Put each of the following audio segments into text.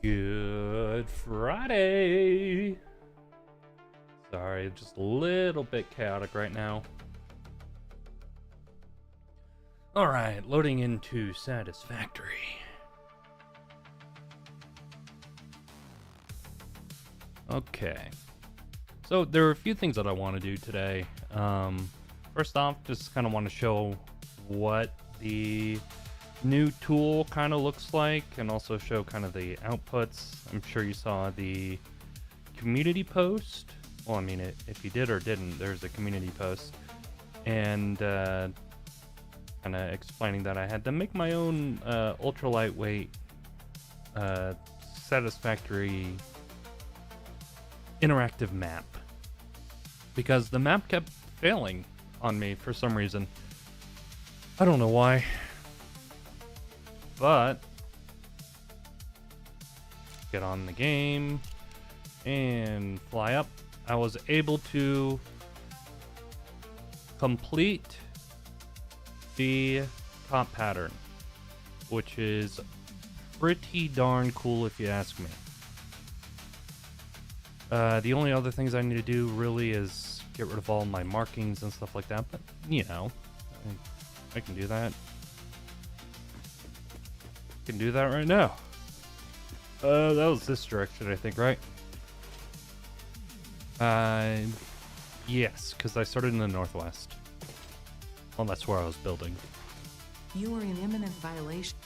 Good Friday. Sorry, just a little bit chaotic right now. All right, loading into Satisfactory. Okay. So there are a few things that I want to do today. First off, just kind of want to show what the new tool kind of looks like and also show kind of the outputs. I'm sure you saw the community post. Well, I mean, if you did or didn't, there's a community post. And kind of explaining that I had to make my own ultra lightweight Satisfactory interactive map. Because the map kept failing on me for some reason. I don't know why. But get on the game and fly up. I was able to complete the top pattern, which is pretty darn cool if you ask me. The only other things I need to do really is get rid of all my markings and stuff like that, but you know, I can do that. Can do that right now. That was this direction, I think, right? Yes, because I started in the northwest. Well, that's where I was building. You are in imminent violation.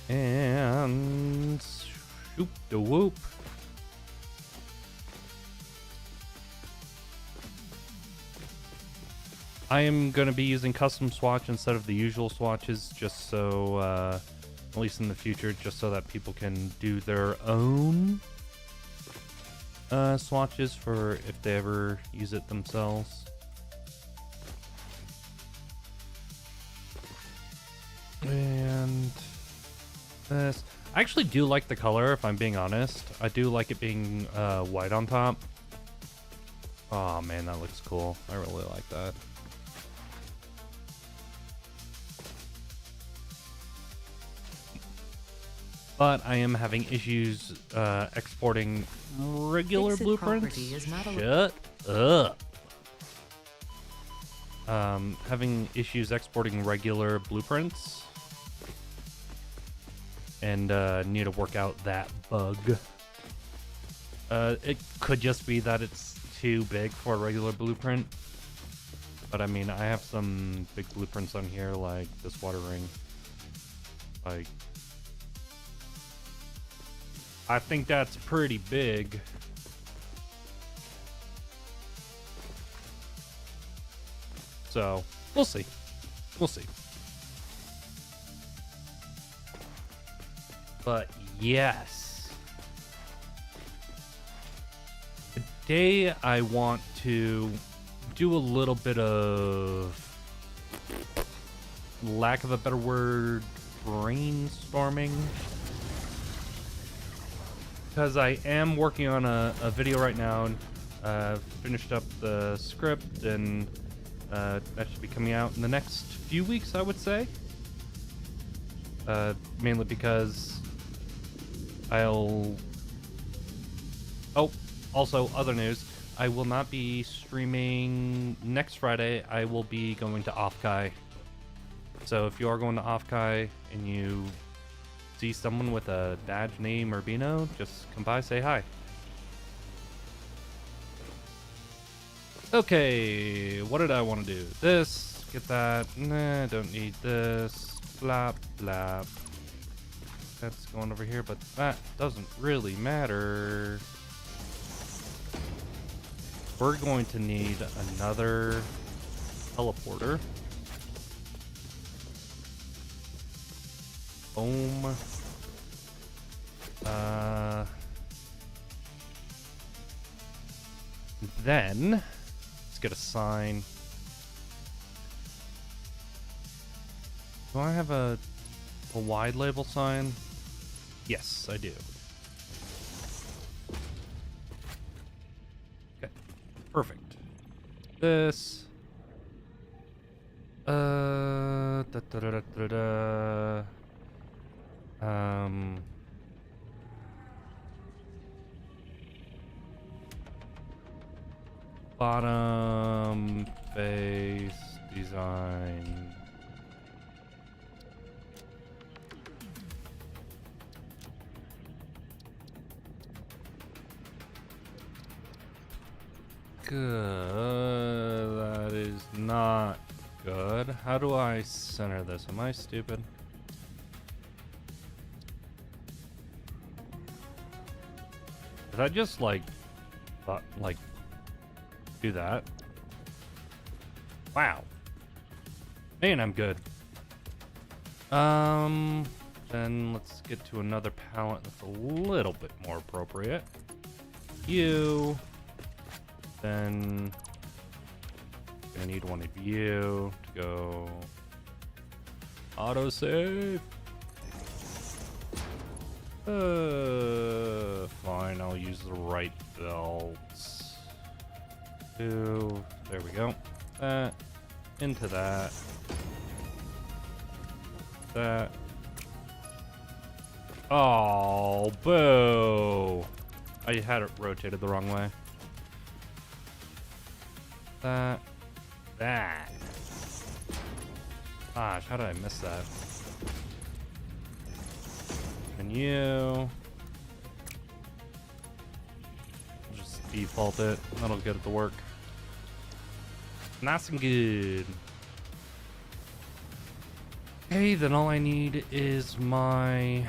And shoop the whoop. I am going to be using custom swatch instead of the usual swatches, just so, at least in the future, just so that people can do their own swatches for if they ever use it themselves. And this, I actually do like the color, if I'm being honest. I do like it being white on top. Oh man, that looks cool. I really like that. But I am having issues exporting regular Exit blueprints. property is not Shut up. Having issues exporting regular blueprints. And need to work out that bug. It could just be that it's too big for a regular blueprint. But I mean, I have some big blueprints on here, like this water ring. Like, I think that's pretty big. So, we'll see. We'll see. But yes. Today I want to do a little bit of, lack of a better word, brainstorming. Because I am working on a video right now. Finished up the script, and that should be coming out in the next few weeks, I would say. Mainly because I'll... Oh, also, other news. I will not be streaming next Friday. I will be going to Offkai. So if you are going to Offkai and you see someone with a badge name Urbino, just come by, say hi. Okay, what did I want to do? This, get that. Nah, don't need this. Blap, blap. That's going over here, but that doesn't really matter. We're going to need another teleporter. Boom. Then let's get a sign. Do I have a wide label sign? Yes, I do. Okay, perfect. This. Da, da, da, da, da, da. Bottom face design. Good. That is not good. How do I center this? Am I stupid? Did I just like do that? Wow. Man, I'm good. Then let's get to another palette that's a little bit more appropriate. You. Then gonna need one of you to go autosave. Fine, I'll use the right belts. Two, there we go. That, into that. That. Oh, boo. I had it rotated the wrong way. That. Gosh, how did I miss that? And you. Just default it. That'll get it to work. Nice and good. Okay, then all I need is my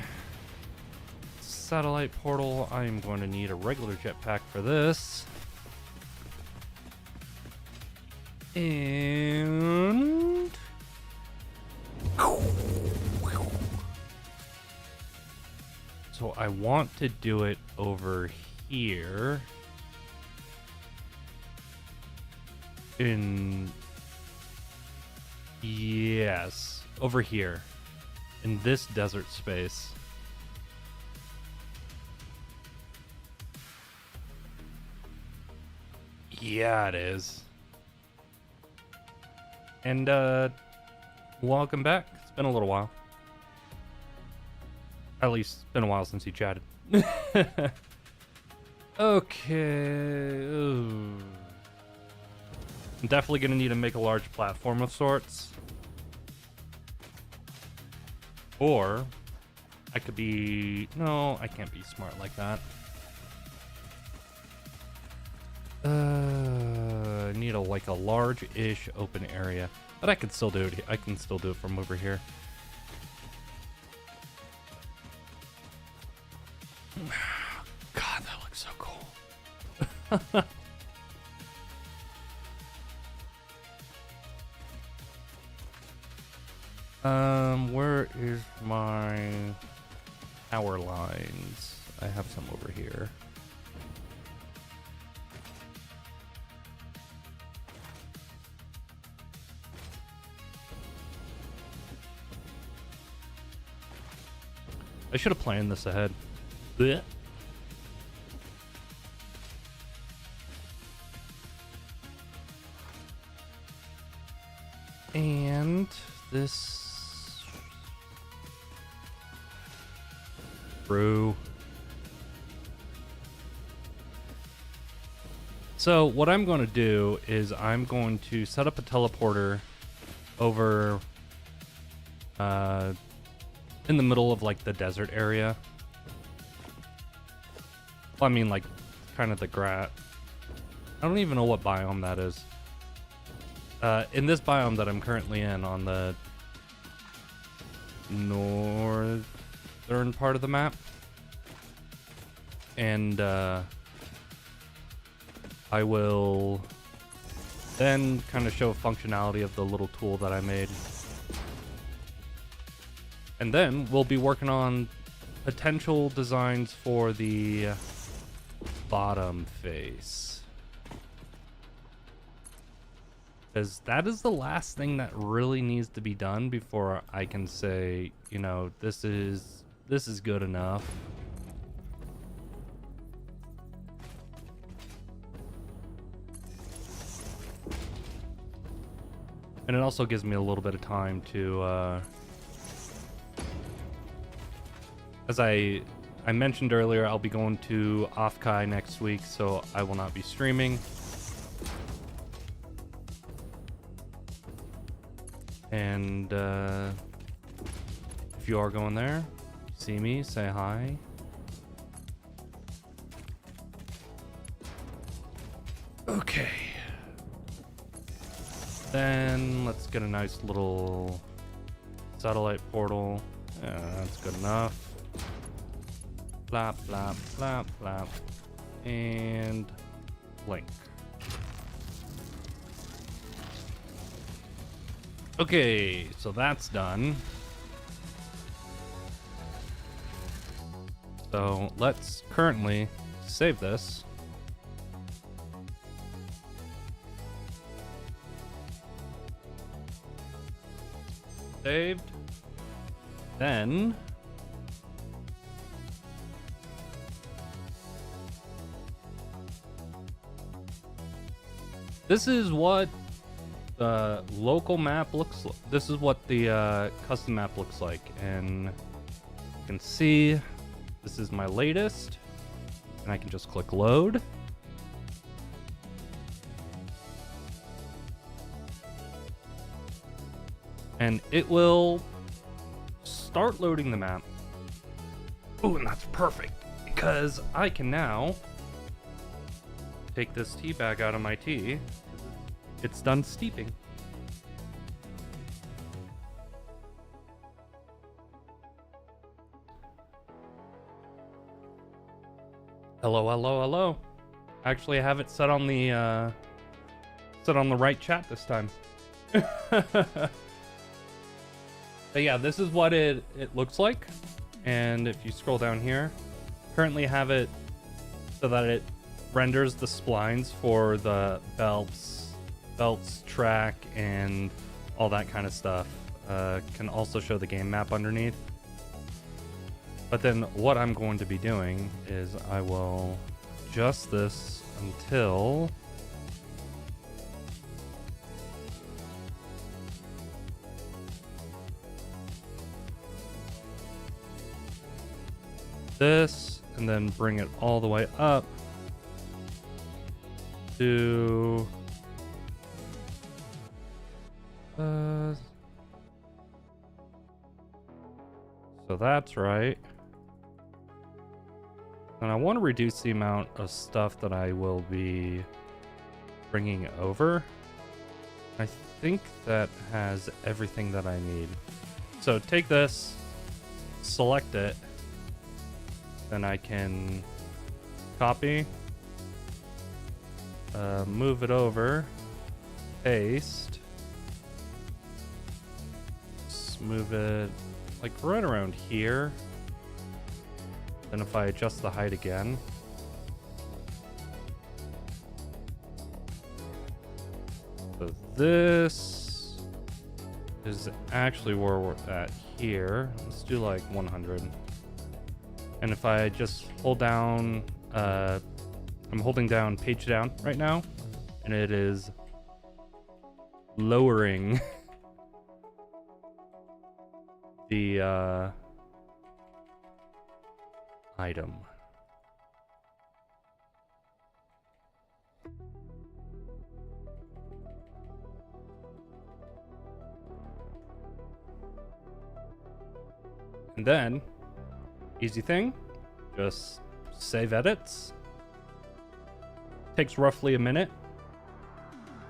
satellite portal. I am going to need a regular jetpack for this. And so I want to do it over here yes, over here in this desert space. Yeah, it is. And welcome back. It's been a little while. At least it's been a while since you chatted. Okay. Ooh. I'm definitely gonna need to make a large platform of sorts. Or I could be... No, I can't be smart like that. I need a large-ish open area, but I can still do it. I can still do it from over here. God, that looks so cool. Where is my power lines? I have some over here. I should have planned this ahead. Blech. And this... True. So what I'm going to do is I'm going to set up a teleporter over in the middle of like the desert area. Well, I mean like kind of the I don't even know what biome that is. In this biome that I'm currently in on the northern part of the map. And I will then kind of show functionality of the little tool that I made. And then we'll be working on potential designs for the bottom face. Because that is the last thing that really needs to be done before I can say, you know, this is good enough. And it also gives me a little bit of time to, as I mentioned earlier, I'll be going to Offkai next week, so I will not be streaming. And if you are going there, see me, say hi. Okay. Then let's get a nice little satellite portal. Yeah, that's good enough. Flap, flap, flap, flap. And blink. Okay, so that's done. So let's currently save this. Saved. Then this is what the local map looks like. This is what the custom map looks like, and you can see this is my latest, and I can just click load. And it will start loading the map. Ooh, and that's perfect, because I can now take this tea bag out of my tea. It's done steeping. Hello, hello, hello. Actually, I have it set on the right chat this time. But yeah, this is what it looks like. And if you scroll down here, currently have it so that it renders the splines for the belts, track, and all that kind of stuff. Can also show the game map underneath. But then what I'm going to be doing is I will adjust this until this, and then bring it all the way up to so that's right. And I want to reduce the amount of stuff that I will be bringing over. I think that has everything that I need. So take this, select it, then I can copy, move it over, paste, just move it like right around here. Then if I adjust the height again, so this is actually where we're at here. Let's do like 100. And if I just hold down, I'm holding down page down right now, and it is lowering the item. And then, easy thing, just save edits. Takes roughly a minute,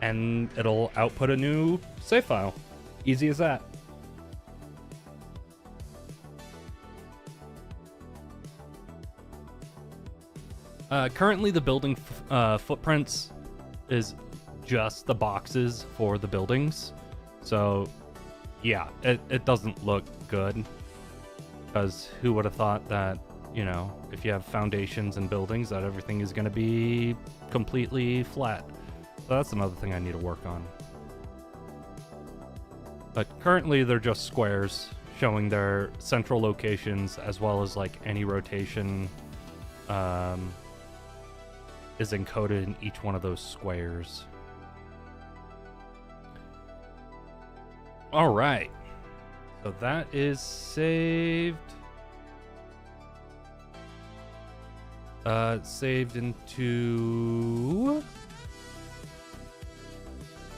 and it'll output a new save file. Easy as that. Currently, the building footprints is just the boxes for the buildings. So, yeah, it doesn't look good. Because who would have thought that, you know, if you have foundations and buildings, that everything is going to be completely flat. So that's another thing I need to work on. But currently, they're just squares showing their central locations, as well as like any rotation is encoded in each one of those squares. All right. So that is saved. Saved into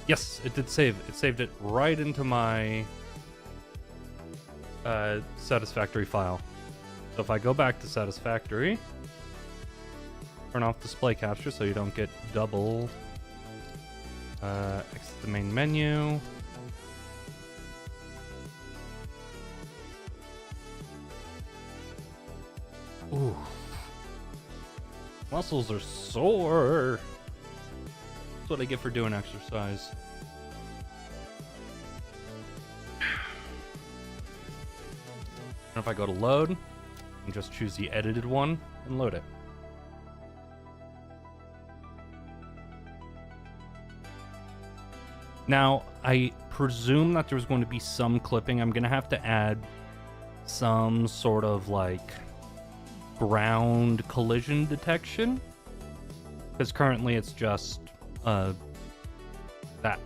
Yes, it did save. It saved it right into my Satisfactory file. So if I go back to Satisfactory, turn off display capture so you don't get double. Exit the main menu. Ooh. Muscles are sore. That's what I get for doing exercise. And if I go to load, and just choose the edited one and load it. Now, I presume that there's going to be some clipping. I'm going to have to add some sort of like ground collision detection. Because currently it's just that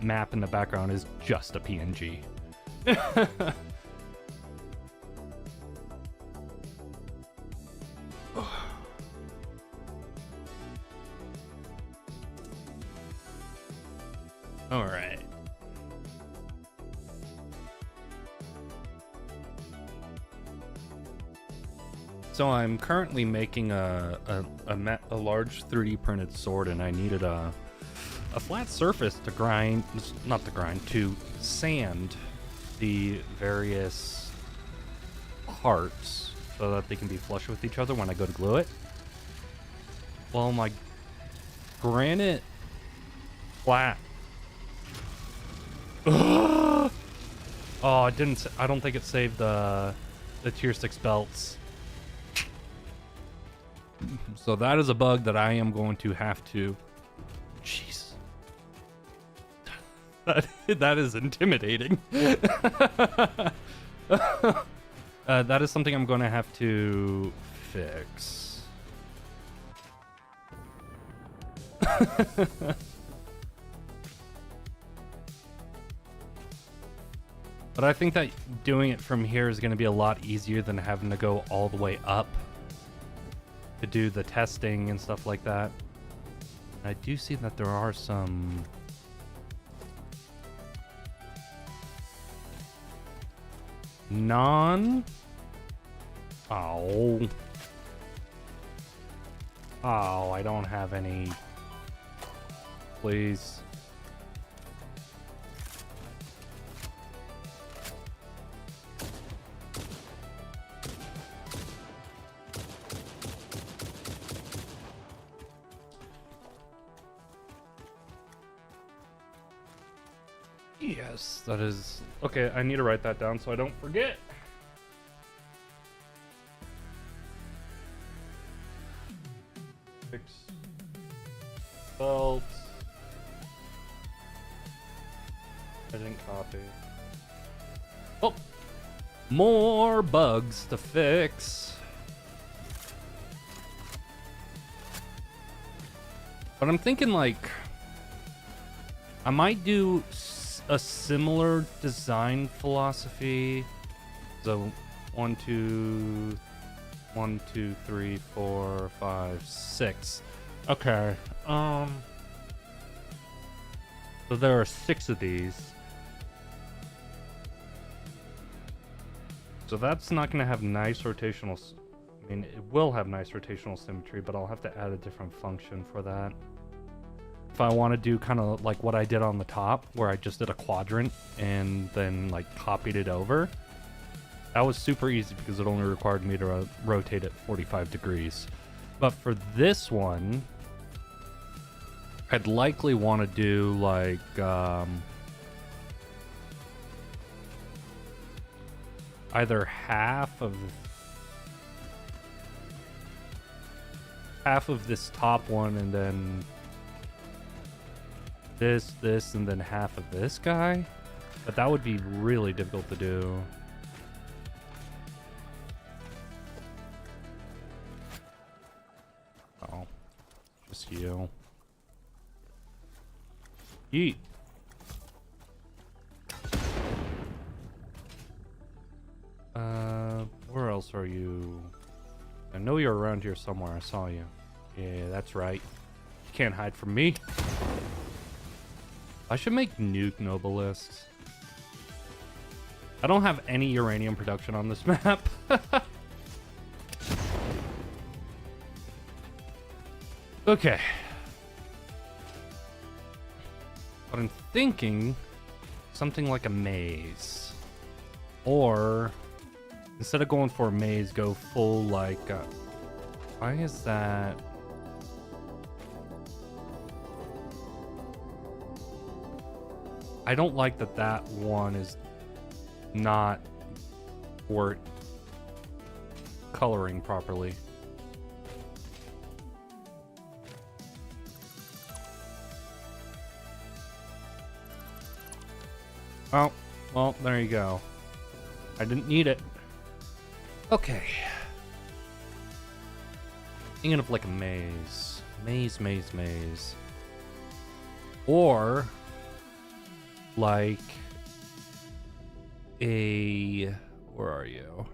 map in the background is just a PNG. All right. So I'm currently making a large 3D printed sword, and I needed a flat surface to grind, not to grind, to sand the various parts so that they can be flush with each other when I go to glue it. Well, my granite flat. Oh, it didn't. I don't think it saved the tier 6 belts. So that is a bug that I am going to have to. Jeez. That is intimidating. That is something I'm going to have to fix. But I think that doing it from here is going to be a lot easier than having to go all the way up to do the testing and stuff like that. I do see that there are some Oh, I don't have any. Please. Yes, that is... Okay, I need to write that down so I don't forget. Fix belts. I didn't copy. Oh! More bugs to fix. But I'm thinking, like... I might do a similar design philosophy. So 1, 2, 3, 4, 5, 6. Okay. So there are 6 of these. So that's not going to have nice rotational. I mean, it will have nice rotational symmetry, but I'll have to add a different function for that. If I want to do kind of like what I did on the top, where I just did a quadrant and then like copied it over, that was super easy because it only required me to rotate it 45 degrees. But for this one, I'd likely want to do like either half of this top one and then this, and then half of this guy. But that would be really difficult to do. Oh, just you. Yeet. Where else are you? I know you're around here somewhere. I saw you. Yeah, that's right. You can't hide from me. I should make nuke Noblest. I don't have any uranium production on this map. Okay. But I'm thinking something like a maze. Or instead of going for a maze, go full like... why is that? I don't like that that one is not worth coloring properly. Oh, well, there you go. I didn't need it. Okay. Thinking of like a maze. Maze. Or like a... where are you?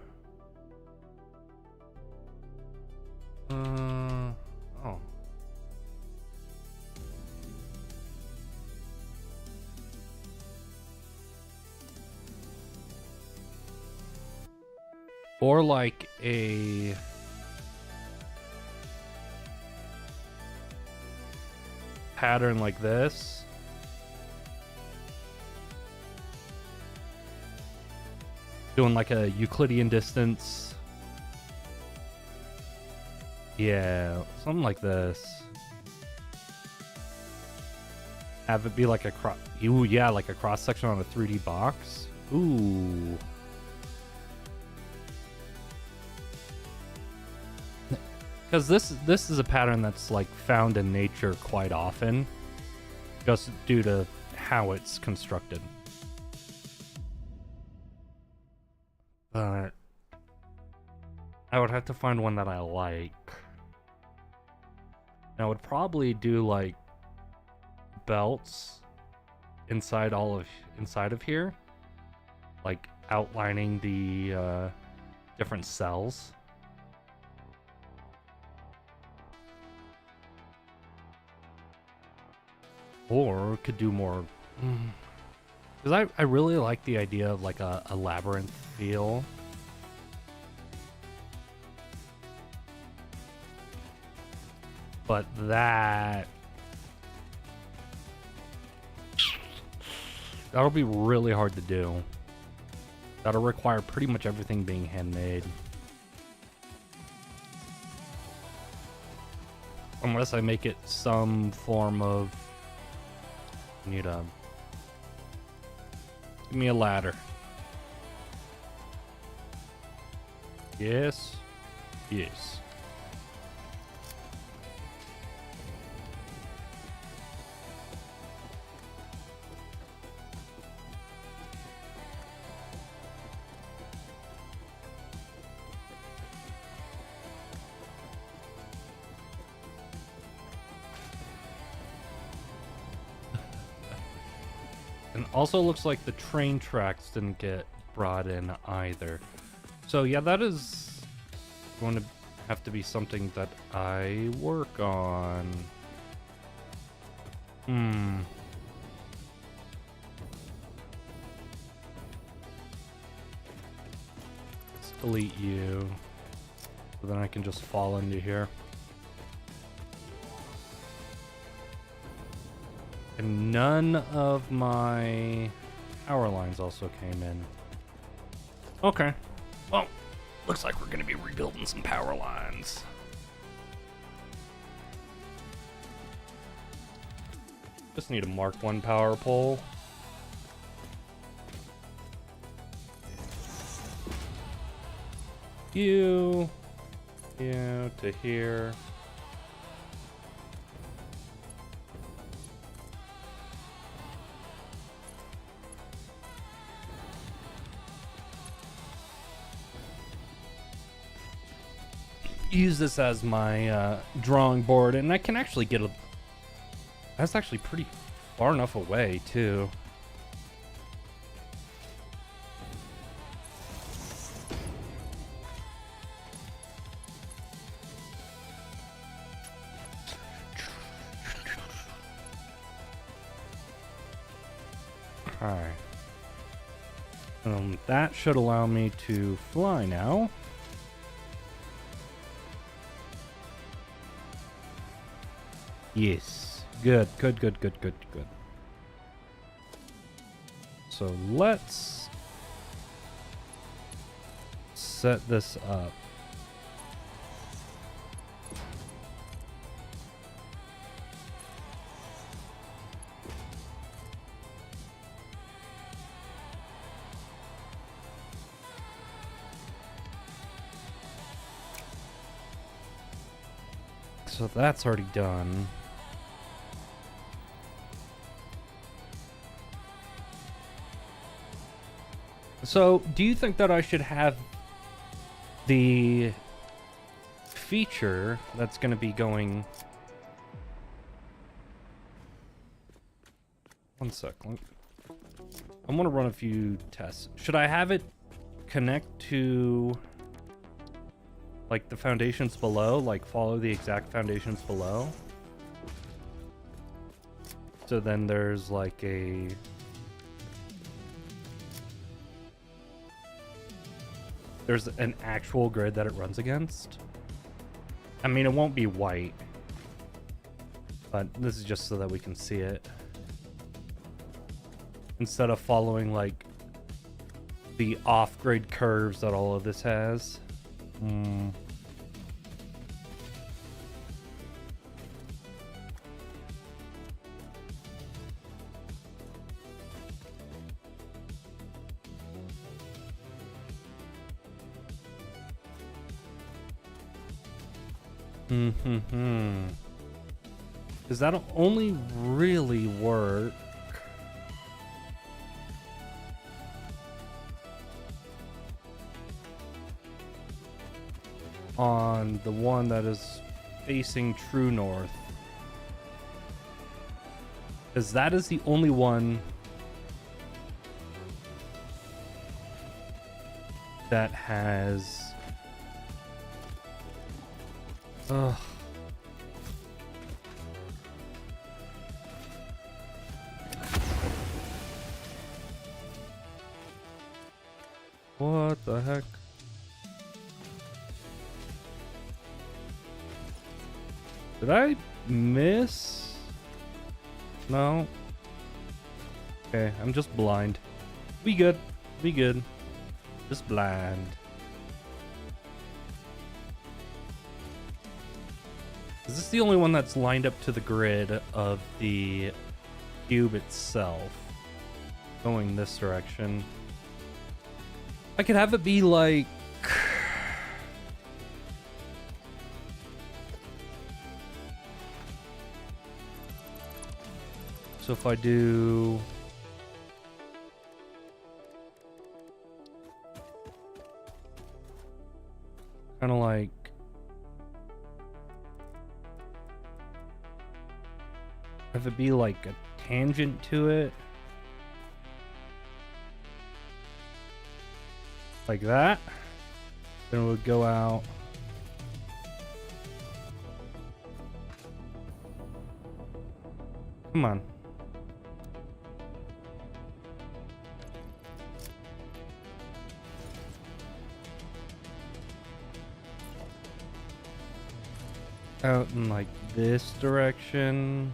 Oh. Or like a... pattern like this. Doing like a Euclidean distance. Yeah, something like this. Have it be like a cross... ooh, yeah, like a cross section on a 3D box. Ooh. Because this is a pattern that's like found in nature quite often, just due to how it's constructed. But I would have to find one that I like. And I would probably do like belts inside of here, like outlining the different cells. Or could do more, because I really like the idea of like a labyrinth feel. But that'll be really hard to do. That'll require pretty much everything being handmade. Unless I make it some form of... need a... give me a ladder. Yes. Yes. And also looks like the train tracks didn't get brought in either. So yeah, that is going to have to be something that I work on. Let's delete you. So then I can just fall into here. And none of my power lines also came in. Okay. Well, looks like we're going to be rebuilding some power lines. Just need a Mark 1 power pole. You to here. Use this as my drawing board, and I can actually get a... that's actually pretty far enough away too. Alright. That should allow me to fly now. Yes. Good. So let's set this up. So that's already done. So, do you think that I should have the feature that's going to be going... One second. I want to run a few tests. Should I have it connect to... like the foundations below, like follow the exact foundations below? So then there's like there's an actual grid that it runs against. I mean, it won't be white, but this is just so that we can see it. Instead of following like the off-grid curves that all of this has. Does that only really work on the one that is facing true north? Because that is the only one that has... Ugh. What the heck? Did I miss? No. Okay, I'm just blind. We good. We good. Just blind. Is this the only one that's lined up to the grid of the cube itself? Going this direction. I could have it be like... So if I do... kind of like... have it be like a tangent to it. Like that. Then it would go out. Come on. Out in like this direction.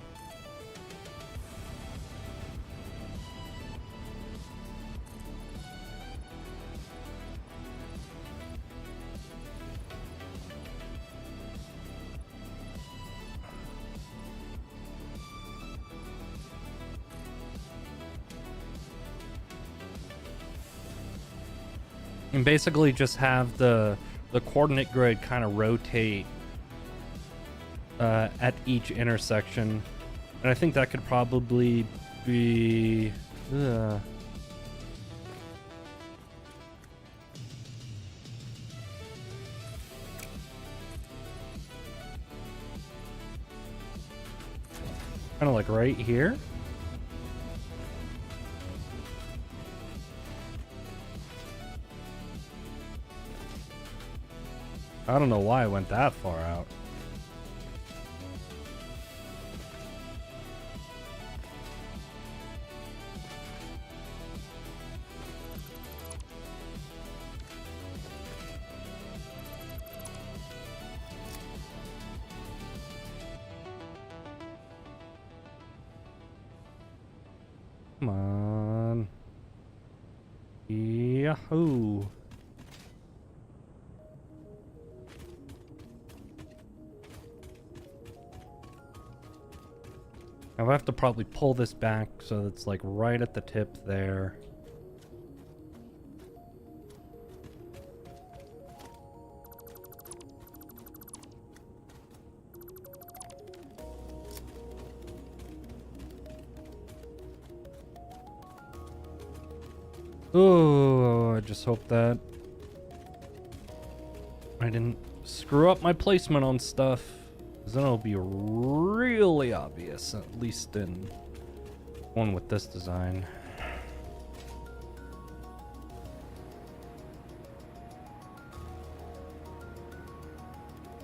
And basically just have the coordinate grid kind of rotate at each intersection. And I think that could probably be... kind of like right here. I don't know why I went that far out. Come on. Yahoo! I have to probably pull this back so it's like right at the tip there. Oh, I just hope that I didn't screw up my placement on stuff. Because then it'll be really obvious, at least in one with this design.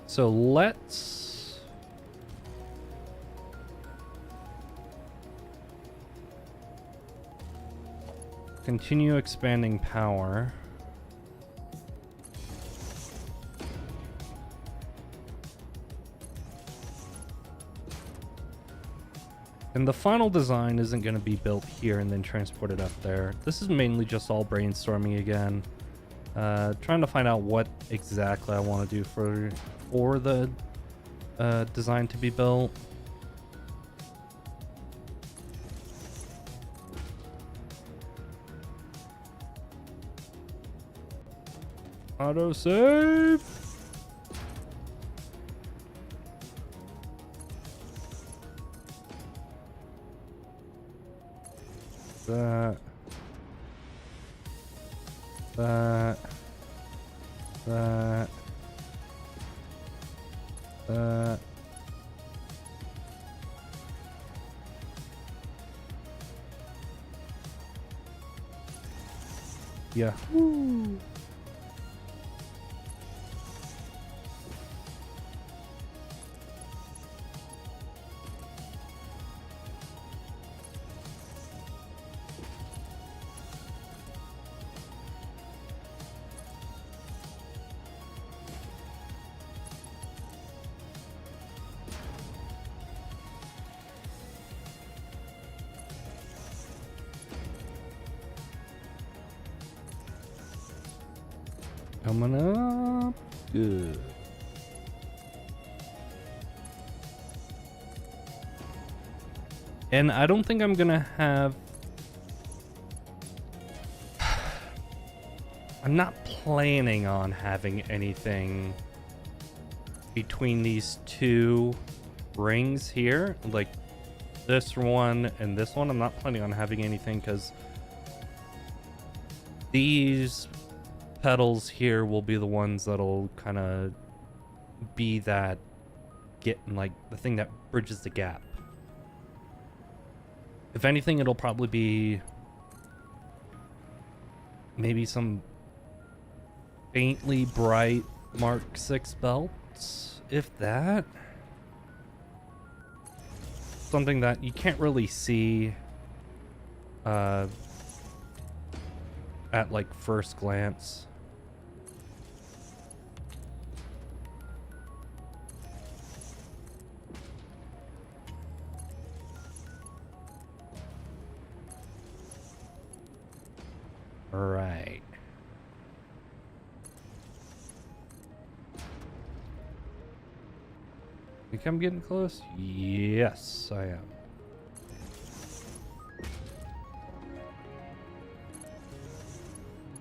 So let's continue expanding power. And the final design isn't going to be built here and then transported up there. This is mainly just all brainstorming again. Trying to find out what exactly I want to do for the design to be built. Autosave! That. Yeah. Woo. Coming up. Good. And I don't think I'm gonna have... I'm not planning on having anything between these two rings here. Like this one and this one. I'm not planning on having anything because these petals here will be the ones that'll kind of be that like the thing that bridges the gap. If anything, it'll probably be maybe some faintly bright Mark 6 belts, if that. Something that you can't really see at like first glance. Right. Think I'm getting close? Yes, I am.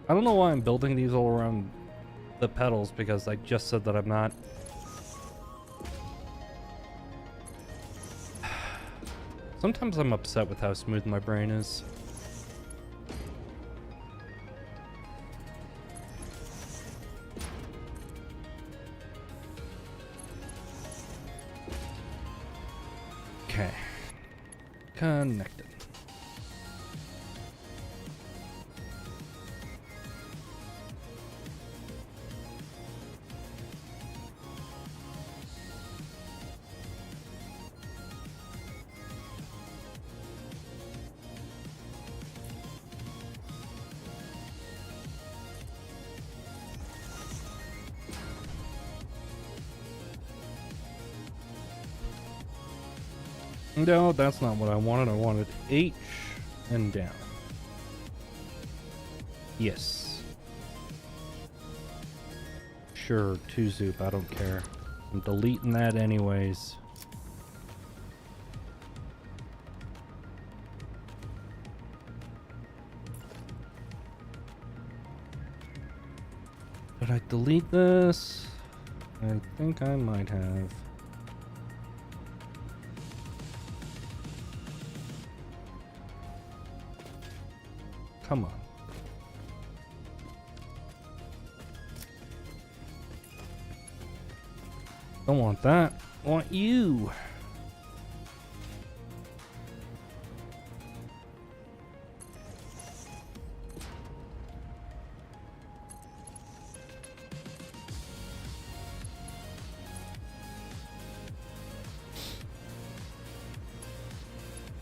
I don't know why I'm building these all around the petals, because I just said that I'm not. Sometimes I'm upset with how smooth my brain is. Okay. Connected. No, that's not what I wanted. I wanted H. and down. Yes. Sure, 2 Zoop, I don't care. I'm deleting that anyways. Did I delete this? I think I might have. Come on. Don't want that. I want you.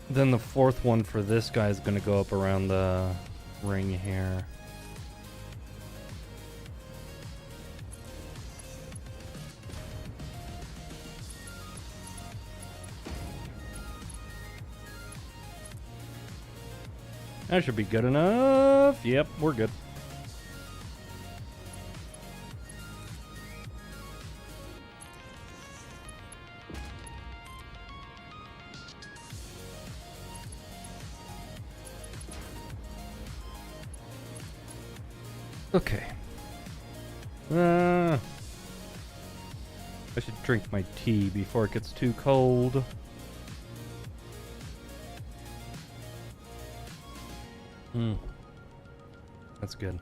Then the 4th one for this guy is going to go up around the ring here. That should be good enough. Yep, we're good. Okay. I should drink my tea before it gets too cold. That's good.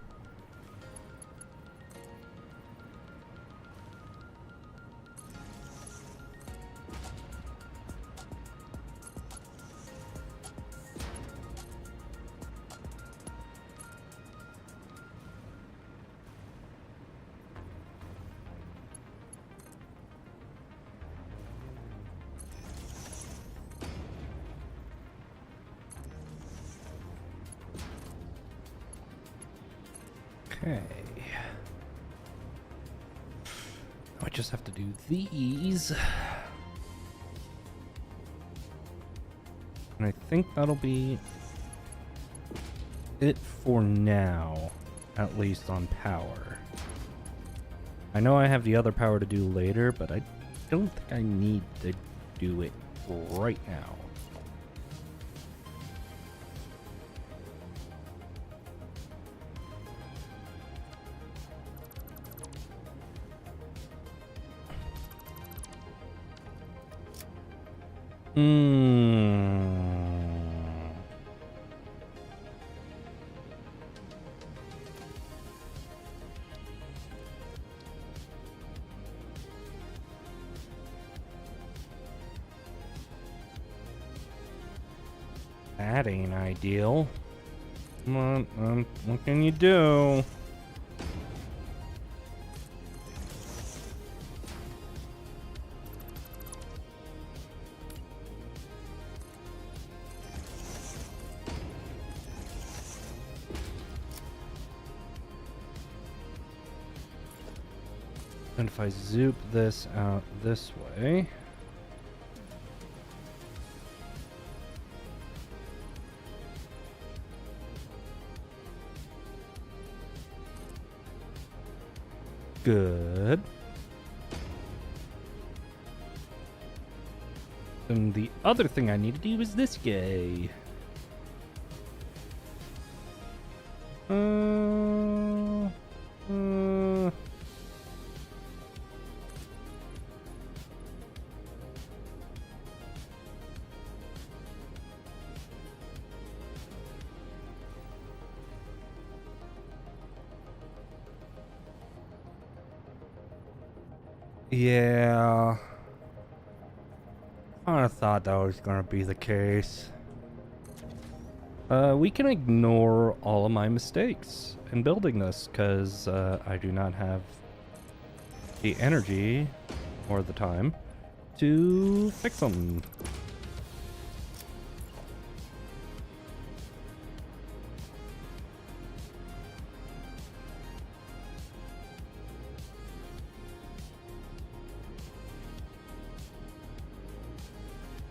Okay. I just have to do these. And I think that'll be it for now, at least on power. I know I have the other power to do later, but I don't think I need to do it right now. That ain't ideal. Come on, what can you do? And if I zoop this out this way. Good. And the other thing I need to do is this guy. Yeah. I thought that was gonna be the case. We can ignore all of my mistakes in building this, because I do not have the energy or the time to fix them.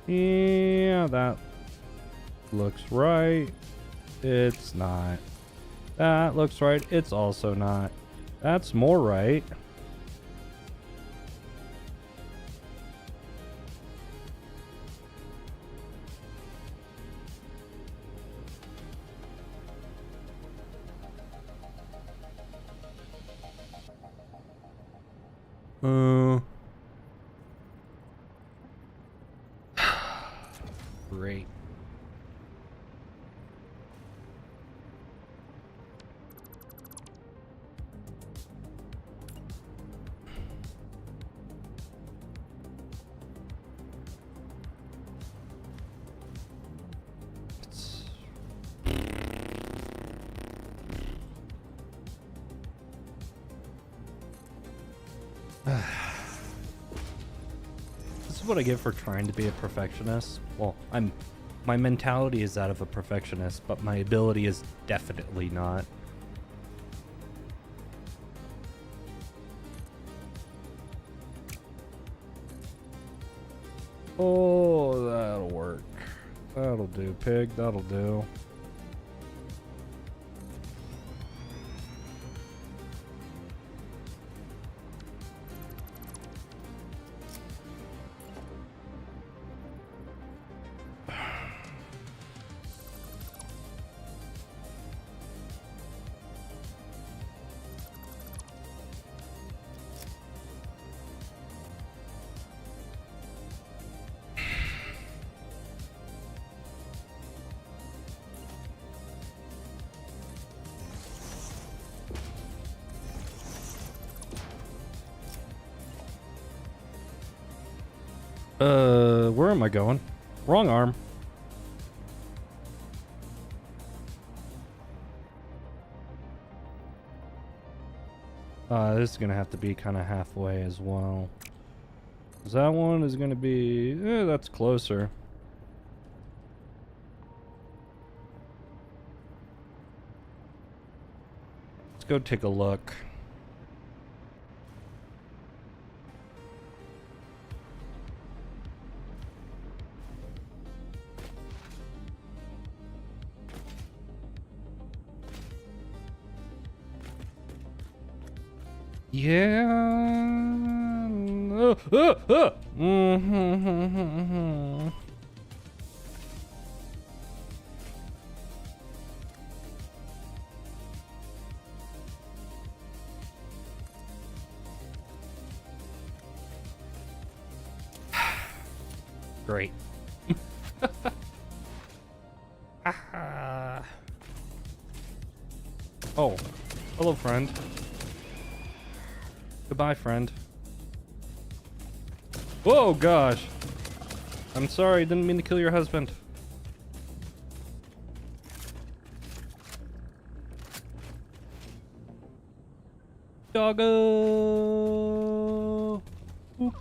Yeah, that looks right. It's not. That looks right. It's also not. That's more right. Great. This is what I get for trying to be a perfectionist. Well, my mentality is that of a perfectionist, but my ability is definitely not. Oh, that'll work. That'll do, pig. That'll do. Where am I going? Wrong arm. This is gonna have to be kind of halfway as well. 'Cause that one is gonna be, that's closer. Let's go take a look. Yeah. Great. Oh, hello, friend. Goodbye, friend. Whoa, gosh. I'm sorry, didn't mean to kill your husband. Doggo. Oop.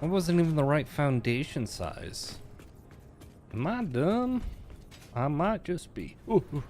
That wasn't even the right foundation size. Am I dumb? I might just be. Ooh.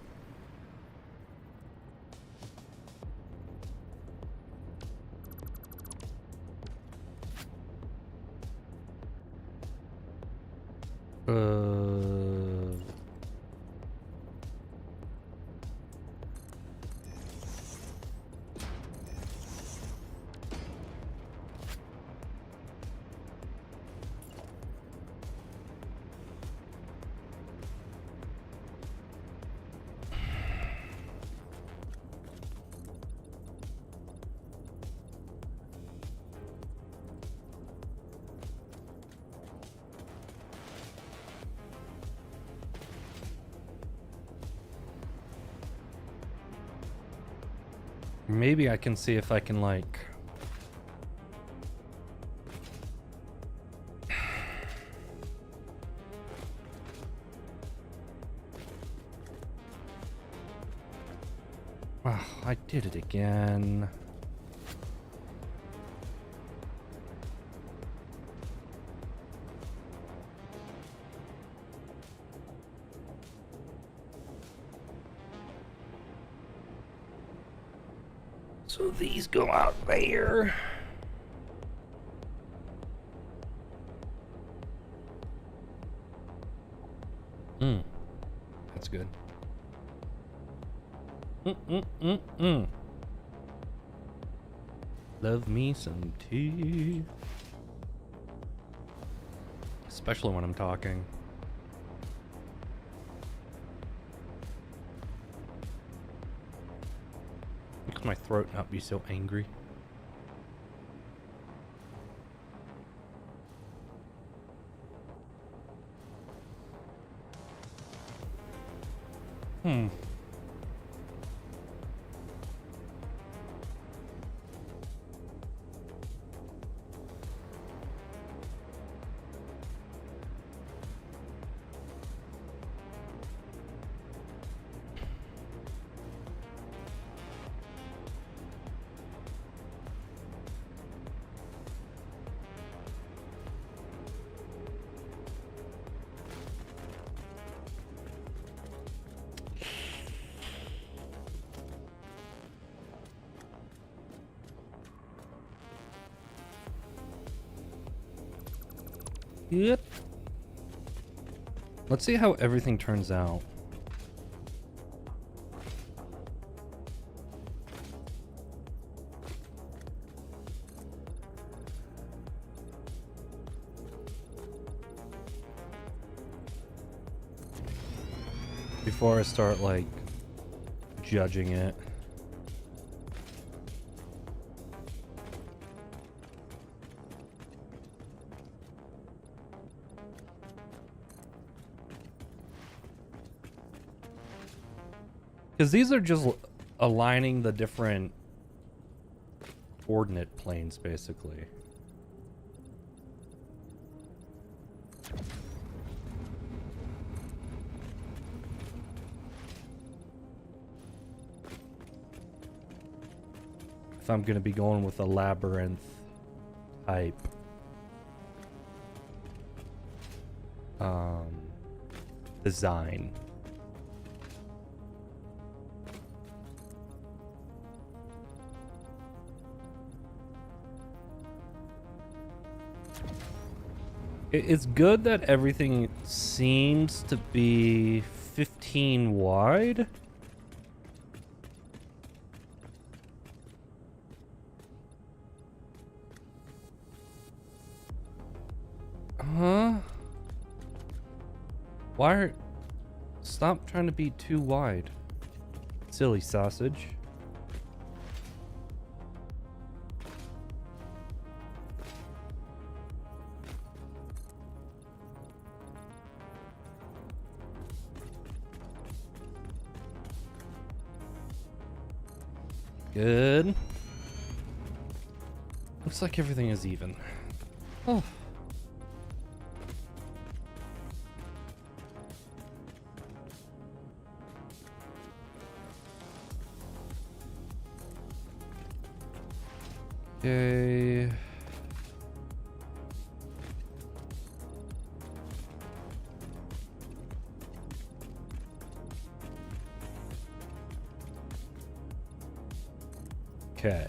Maybe I can see if I can, like... Wow, I did it again. So these go out there. That's good. Love me some tea. Especially when I'm talking. Makes my throat not be so angry. Yep. Let's see how everything turns out. Before I start, like, judging it. Because these are just aligning the different coordinate planes, basically. If I'm going to be going with a labyrinth type design. It's good that everything seems to be 15 wide. Huh? Why are... Stop trying to be too wide. Silly sausage. Good. Looks like everything is even. Oh. Okay. Okay.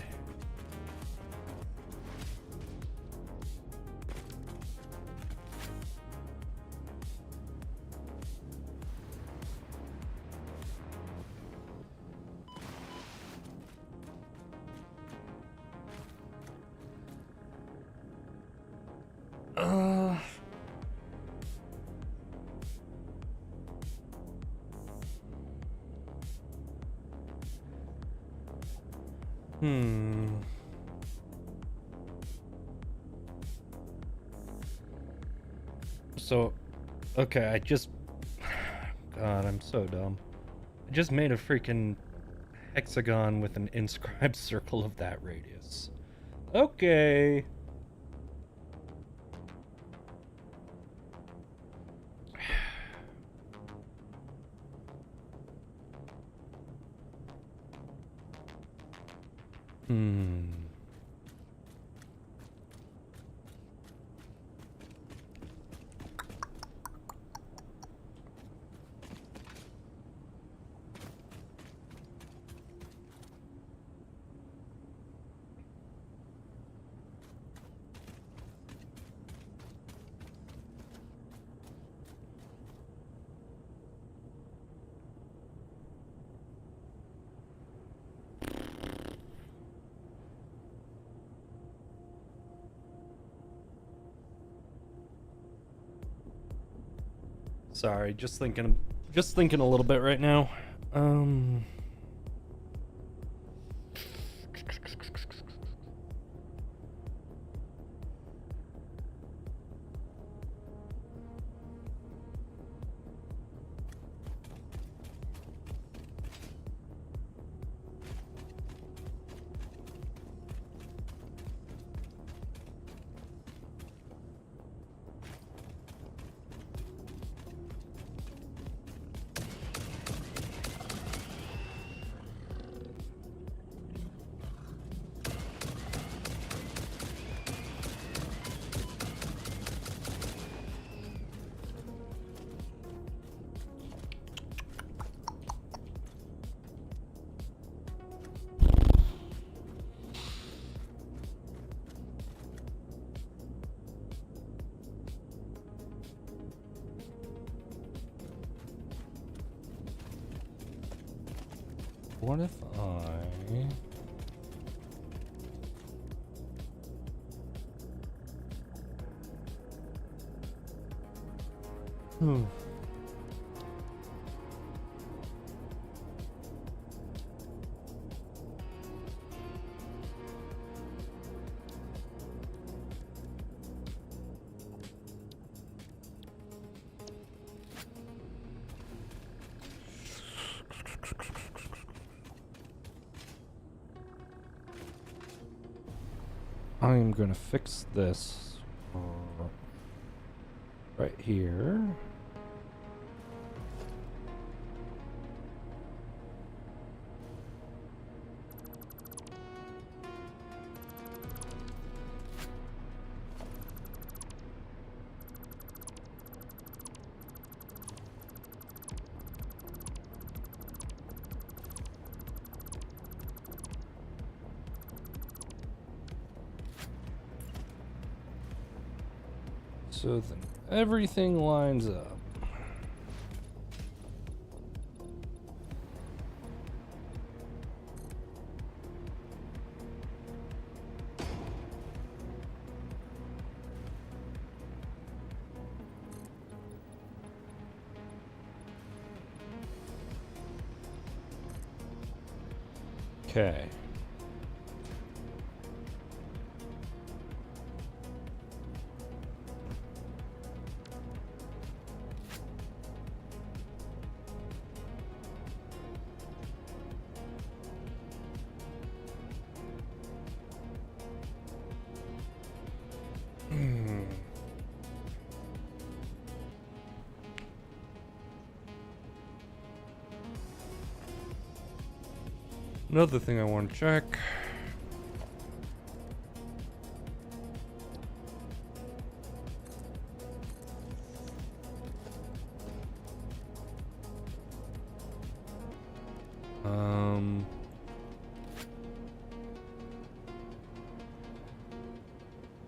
So, okay, God, I'm so dumb. I just made a freaking hexagon with an inscribed circle of that radius. Okay. Sorry, just thinking a little bit right now. What if I... I'm gonna fix this right here. So then everything lines up. Okay. Another thing I want to check.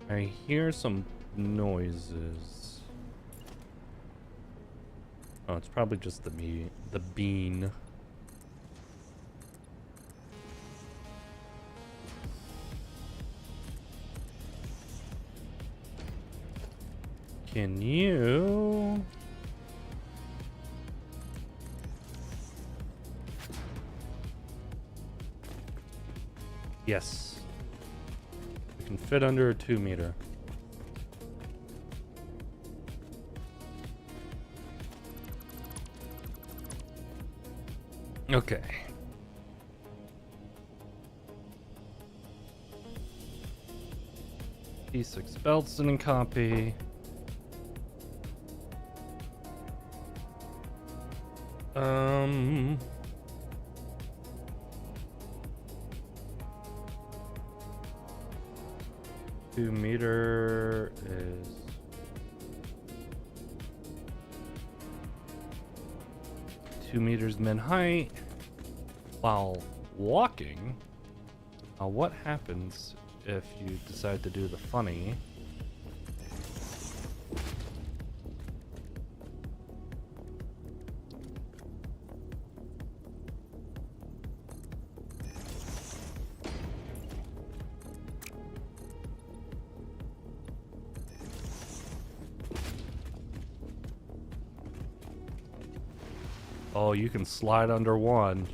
I hear some noises. Oh, it's probably just the bean. Can you... Yes. It can fit under a 2 meter. Okay. P6 Belson and copy. Um... 2 meter is 2 meters min height while walking. Now, what happens if you decide to do the funny? Oh, you can slide under one.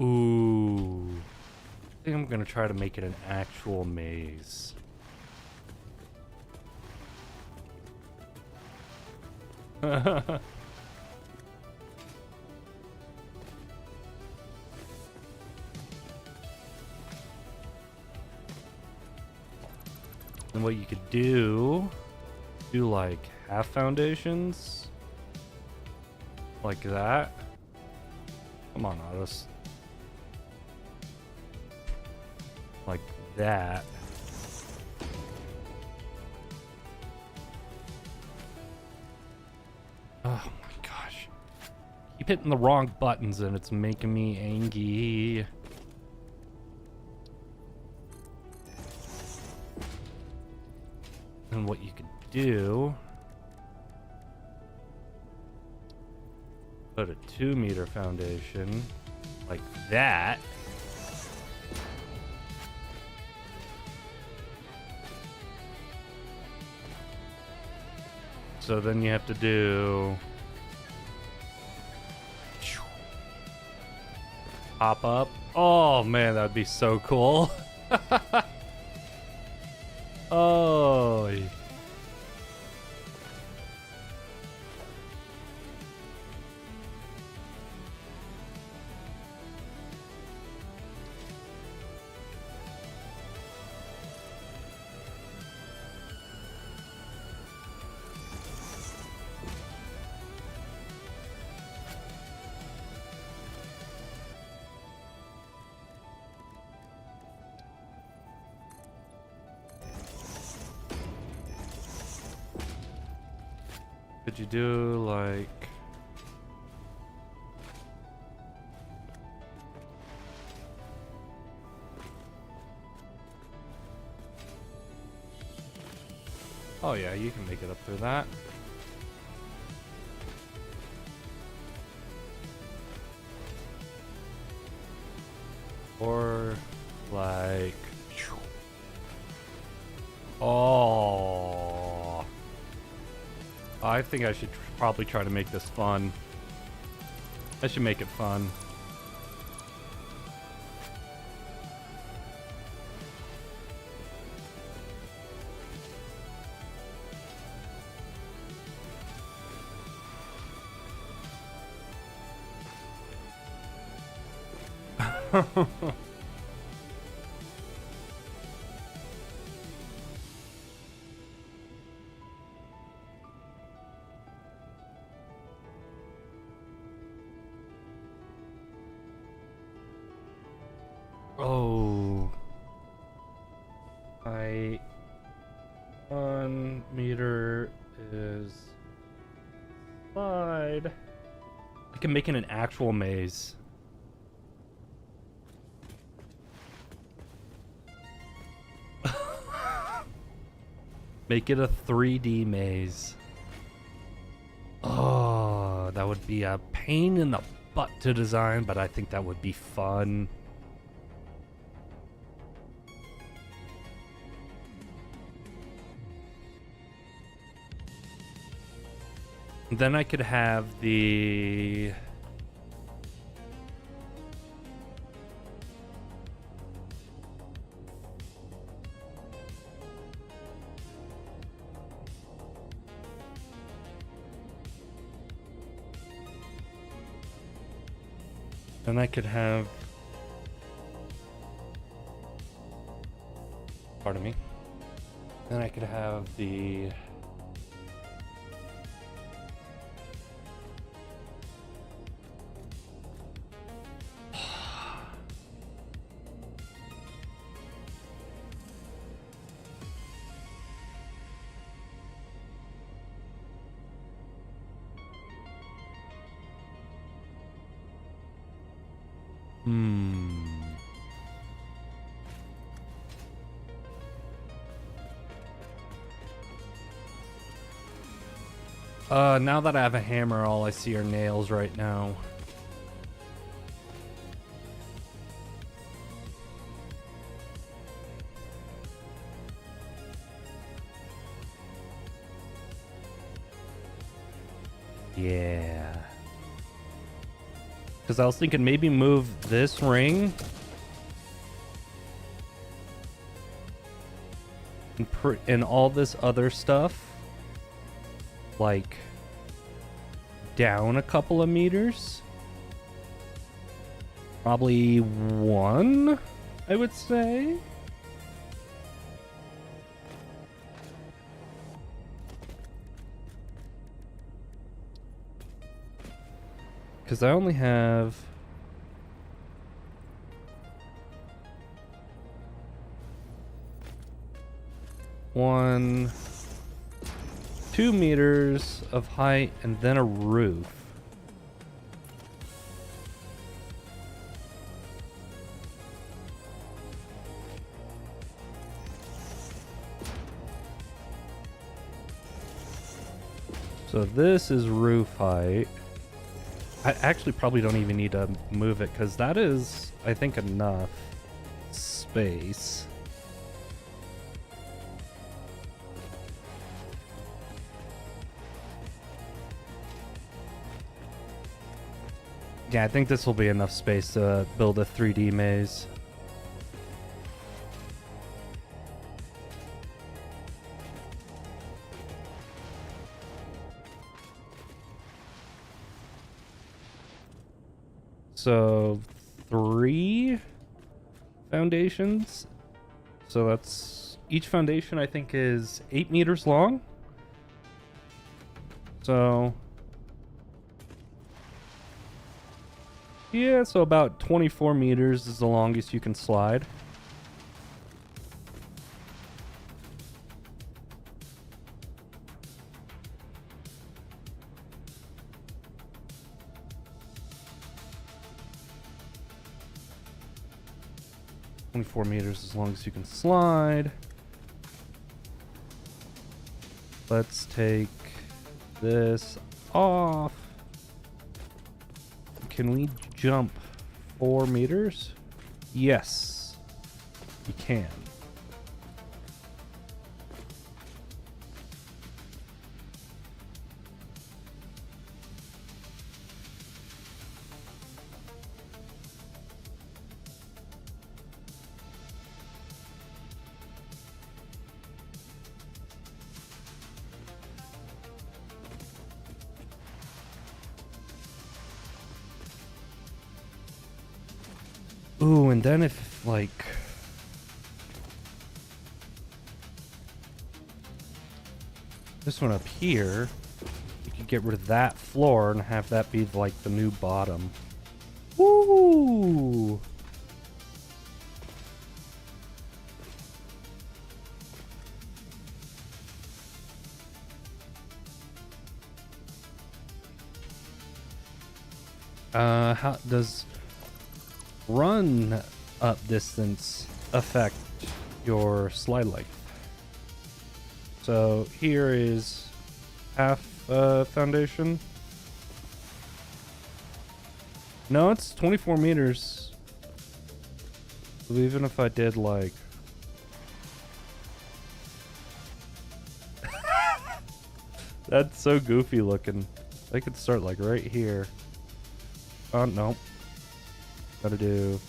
Ooh. I think I'm gonna try to make it an actual maze. And what you could do like half foundations like that. Come on, Otis. Like that. Oh my gosh. Keep hitting the wrong buttons and it's making me angry. And what you could do, put a 2 meter foundation like that. So then you have to do pop up. Oh man, that would be so cool. Oh. Could you do like oh yeah, you can make it up through that. Or like oh, I think I should probably try to make this fun. I should make it fun. Oh, 1 meter is slide. I can make it an actual maze. Make it a 3D maze. Oh, that would be a pain in the butt to design, but I think that would be fun. Then I could have the Pardon me. Then I could have the... Now that I have a hammer, all I see are nails right now. Yeah. Because I was thinking maybe move this ring and all this other stuff like down a couple of meters. Probably one, I would say. Because I only have... one... 2 meters of height and then a roof. So this is roof height. I actually probably don't even need to move it because that is, I think, enough space. Yeah, I think this will be enough space to build a 3D maze. So 3 foundations. So that's each foundation I think is 8 meters long. So yeah, so about 24 meters is the longest you can slide. Meters as long as you can slide. Let's take this off. Can we jump 4 meters? Yes, you can. Ooh, and then if, like... this one up here, you could get rid of that floor and have that be, like, the new bottom. Woo! How does run up distance affect your slide length? So here is half foundation. No, it's 24 meters. So even if I did like... that's so goofy looking. I could start like right here. Oh, no. Gotta do...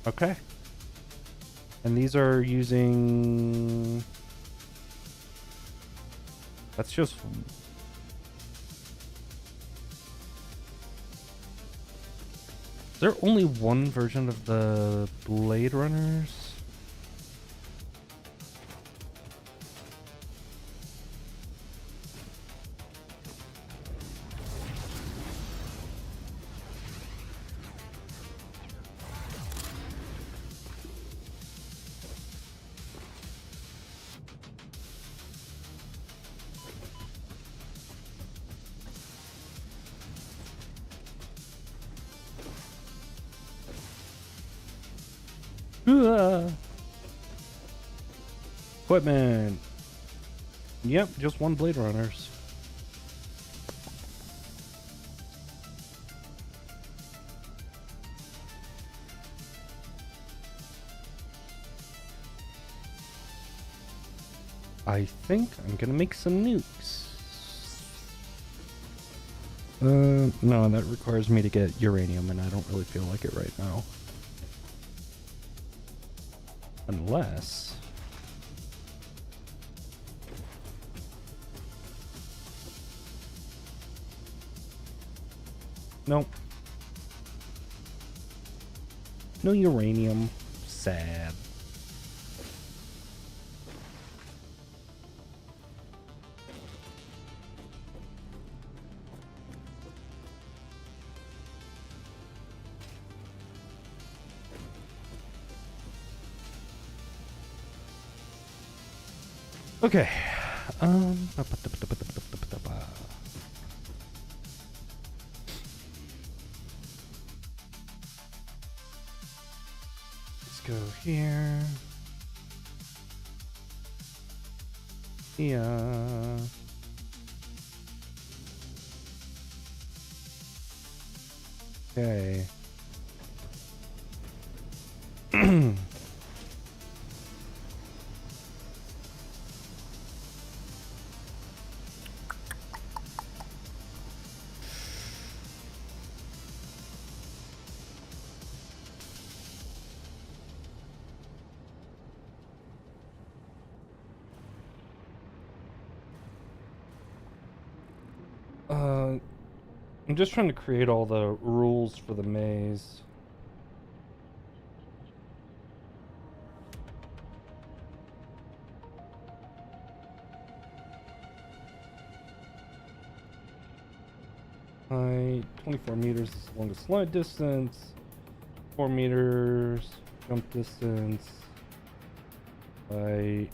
okay. And these are using... that's just... Is there only one version of the Blade Runners? Equipment. Yep, just one Blade Runners. I think I'm gonna make some nukes. No, that requires me to get uranium, and I don't really feel like it right now. Unless... Nope. No uranium. Sad. Okay. Let's go here. Yeah. Okay. I'm just trying to create all the rules for the maze. Height, 24 meters is the longest slide distance. 4 meters, jump distance. Height.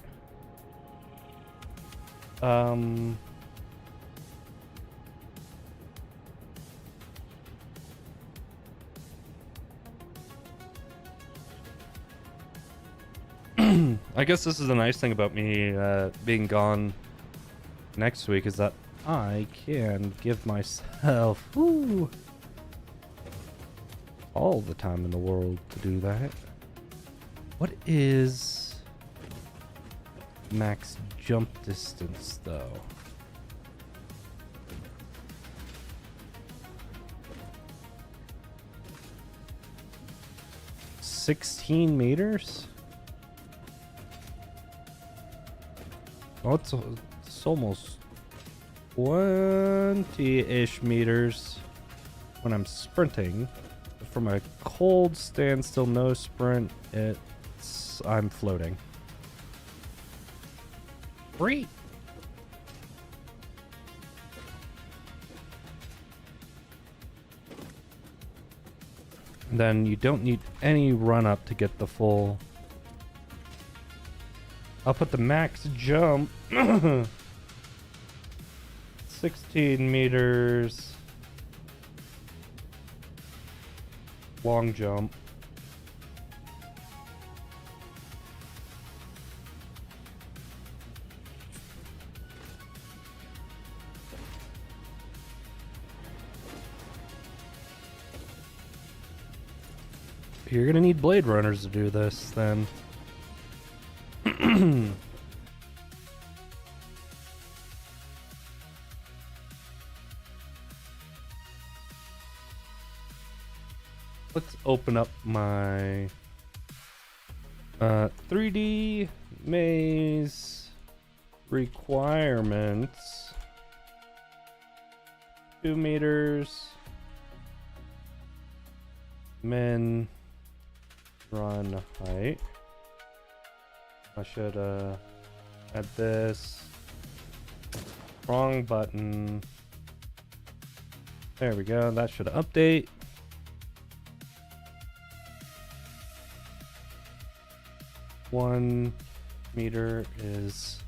I guess this is the nice thing about me being gone next week is that I can give myself all the time in the world to do that. What is max jump distance though? $16 meters? Oh, it's almost 20-ish meters when I'm sprinting. From a cold standstill, no sprint, I'm floating. Great. And then you don't need any run up to get the full. I'll put the max jump. 16 meters. Long jump. You're gonna need Blade Runners to do this, then. Let's open up my 3D maze requirements. 2 meters. min run height. I should add this. Wrong button. There we go. That should update. $1 is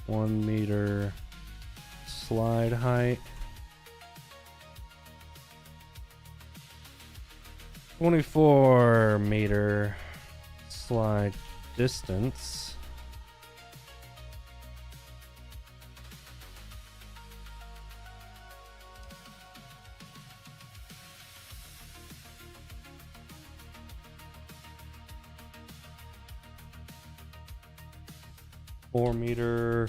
1 meter slide height. 24-meter slide distance. $4-meter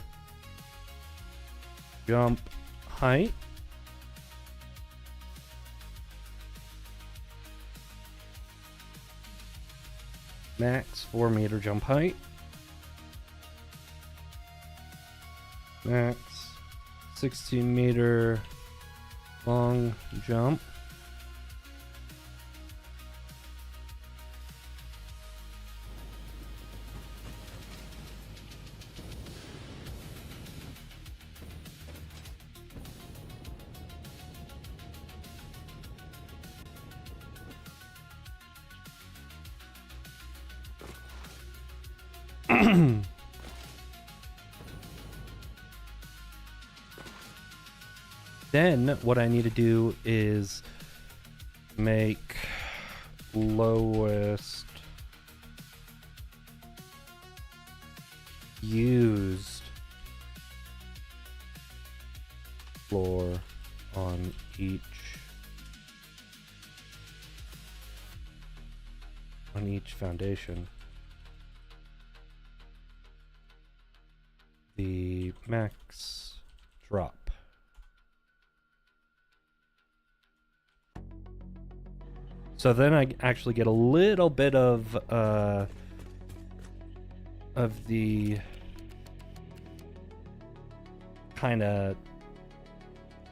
jump height. Max 4-meter jump height. Max 16-meter long jump. Then what I need to do is make lowest used floor on each foundation. The max drop. So then I actually get a little bit of the kind of,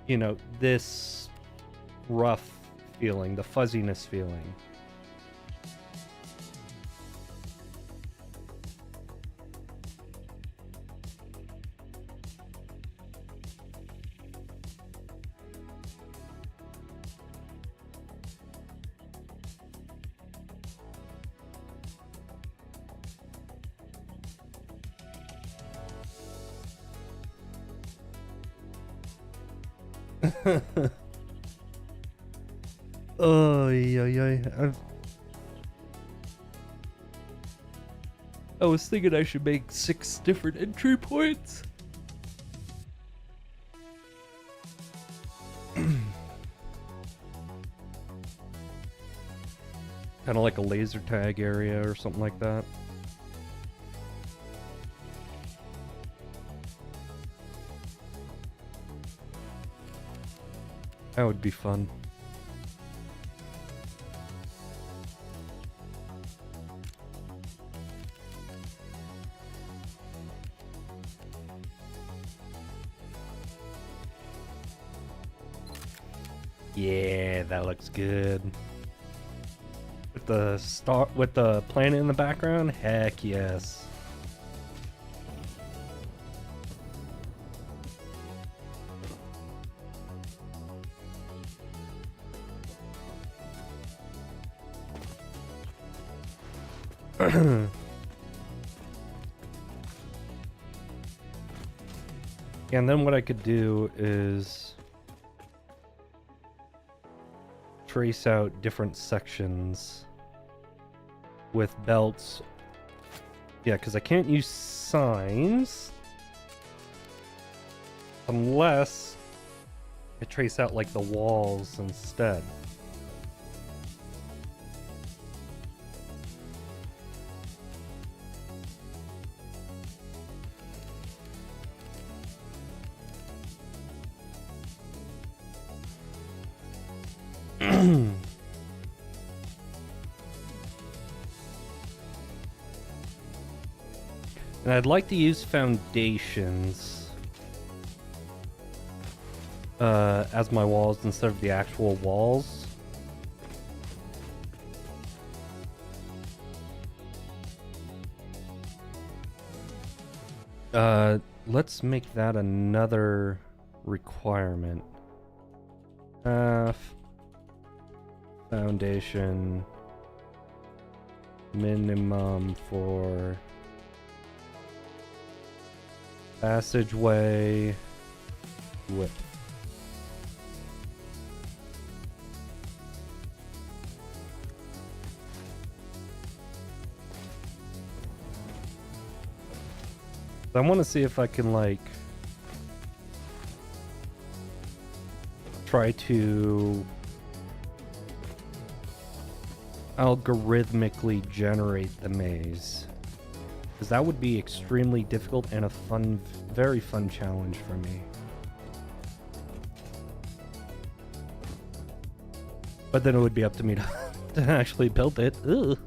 you know, this rough feeling, the fuzziness feeling. Oh, yeah. I was thinking I should make 6 different entry points. Kind of like a laser tag area or something like that. That would be fun. Yeah, that looks good. With the with the planet in the background, heck yes. And then what I could do is trace out different sections with belts. Yeah, because I can't use signs unless I trace out like the walls instead. And I'd like to use foundations as my walls instead of the actual walls. Let's make that another requirement. Foundation minimum for passageway width. I want to see if I can like try to algorithmically generate the maze, because that would be extremely difficult and a fun, very fun challenge for me. But then it would be up to me to actually build it. Ugh.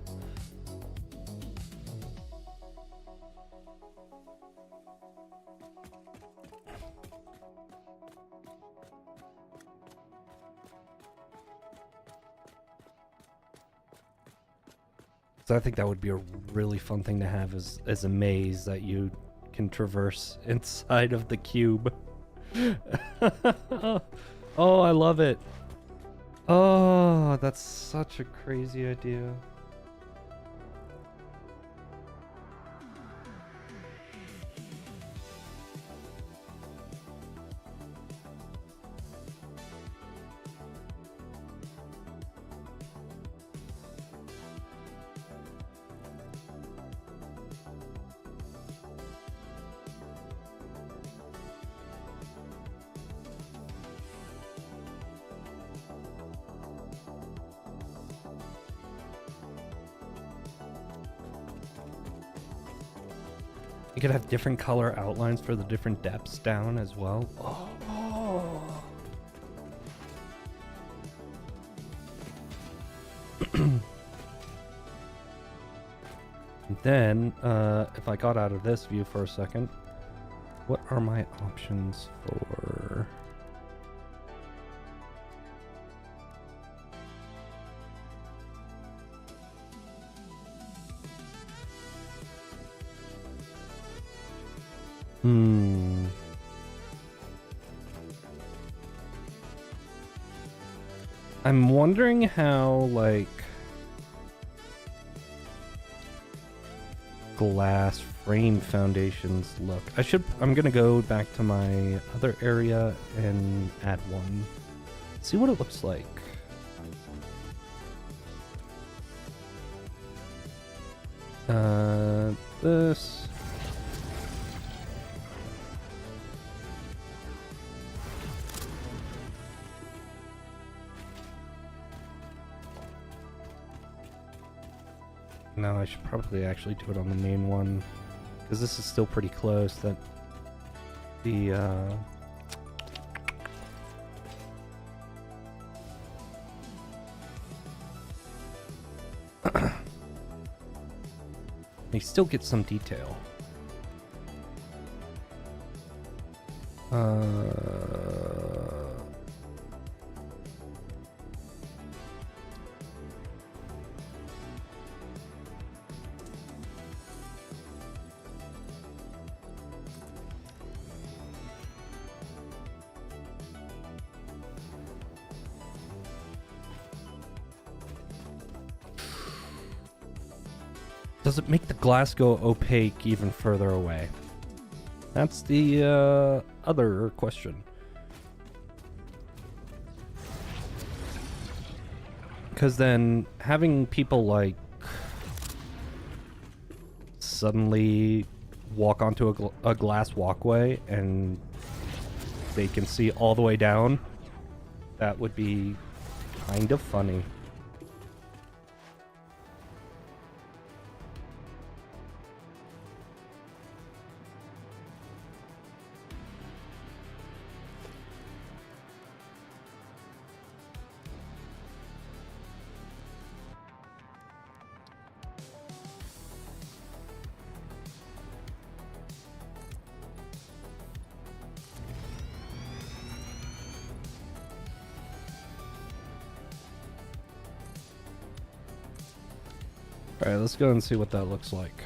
So I think that would be a really fun thing to have as a maze that you can traverse inside of the cube. Oh, I love it. Oh, that's such a crazy idea. You could have different color outlines for the different depths down as well. Oh. Then, if I got out of this view for a second, what are my options for... I'm wondering how, like, glass frame foundations look. I'm gonna go back to my other area and add one. See what it looks like. This. No, I should probably actually do it on the main one, because this is still pretty close. That the they still get some detail. Does it make the glass go opaque even further away? That's the other question. Because then having people like suddenly walk onto a glass walkway and they can see all the way down, that would be kind of funny. Alright, let's go and see what that looks like.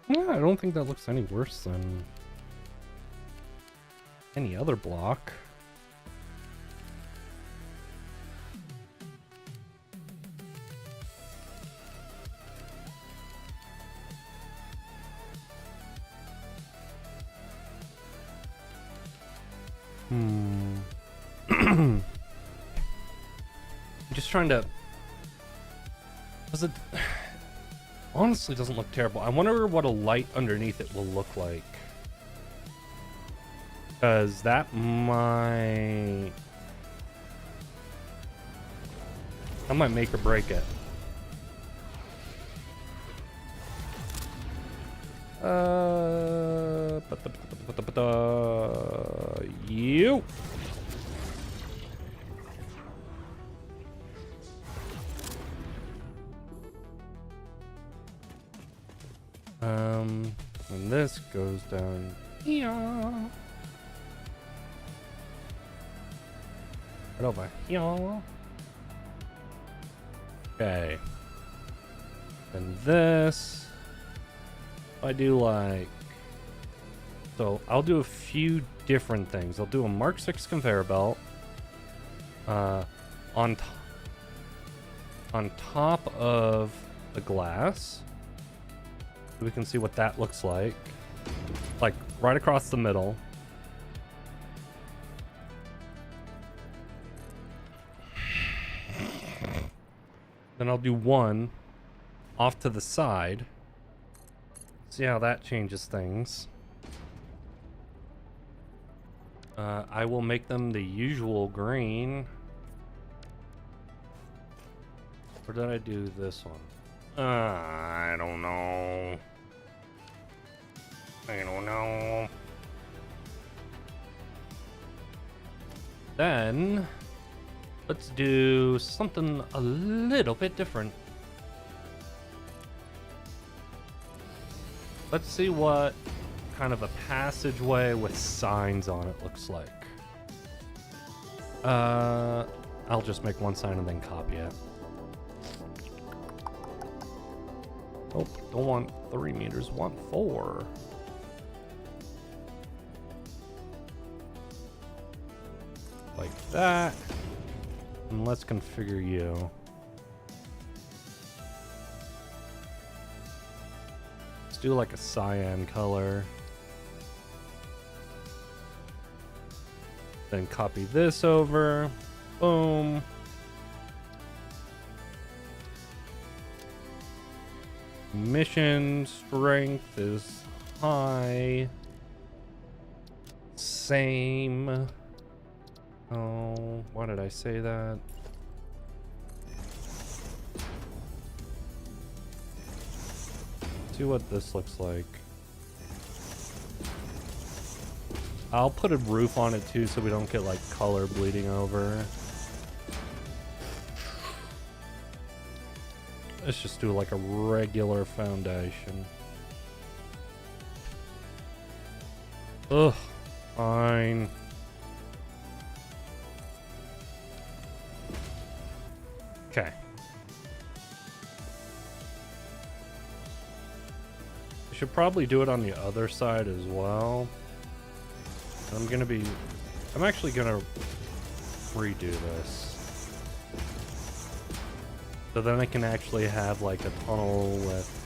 Yeah, I don't think that looks any worse than any other block. I'm just trying to... Does it... Honestly doesn't look terrible. I wonder what a light underneath it will look like. Because that might... That might make or break it. You. And this goes down here. Right over here. Okay. And this I do like. So I'll do a few different things. I'll do a Mark 6 conveyor belt. On top of the glass. So we can see what that looks like. Like right across the middle. Then I'll do one off to the side. See how that changes things. I will make them the usual green. Or did I do this one? I don't know. I don't know. Then let's do something a little bit different. Let's see what kind of a passageway with signs on it looks like. I'll just make one sign and then copy it. Oh, don't want 3 meters, want 4. Like that. And let's configure you. Let's do like a cyan color. Then copy this over. Boom. Mission strength is high. Same. Oh, why did I say that? See what this looks like. I'll put a roof on it too so we don't get like color bleeding over. Let's just do like a regular foundation. Ugh, fine. Okay. I should probably do it on the other side as well. I'm actually gonna redo this. So then I can actually have like a tunnel with,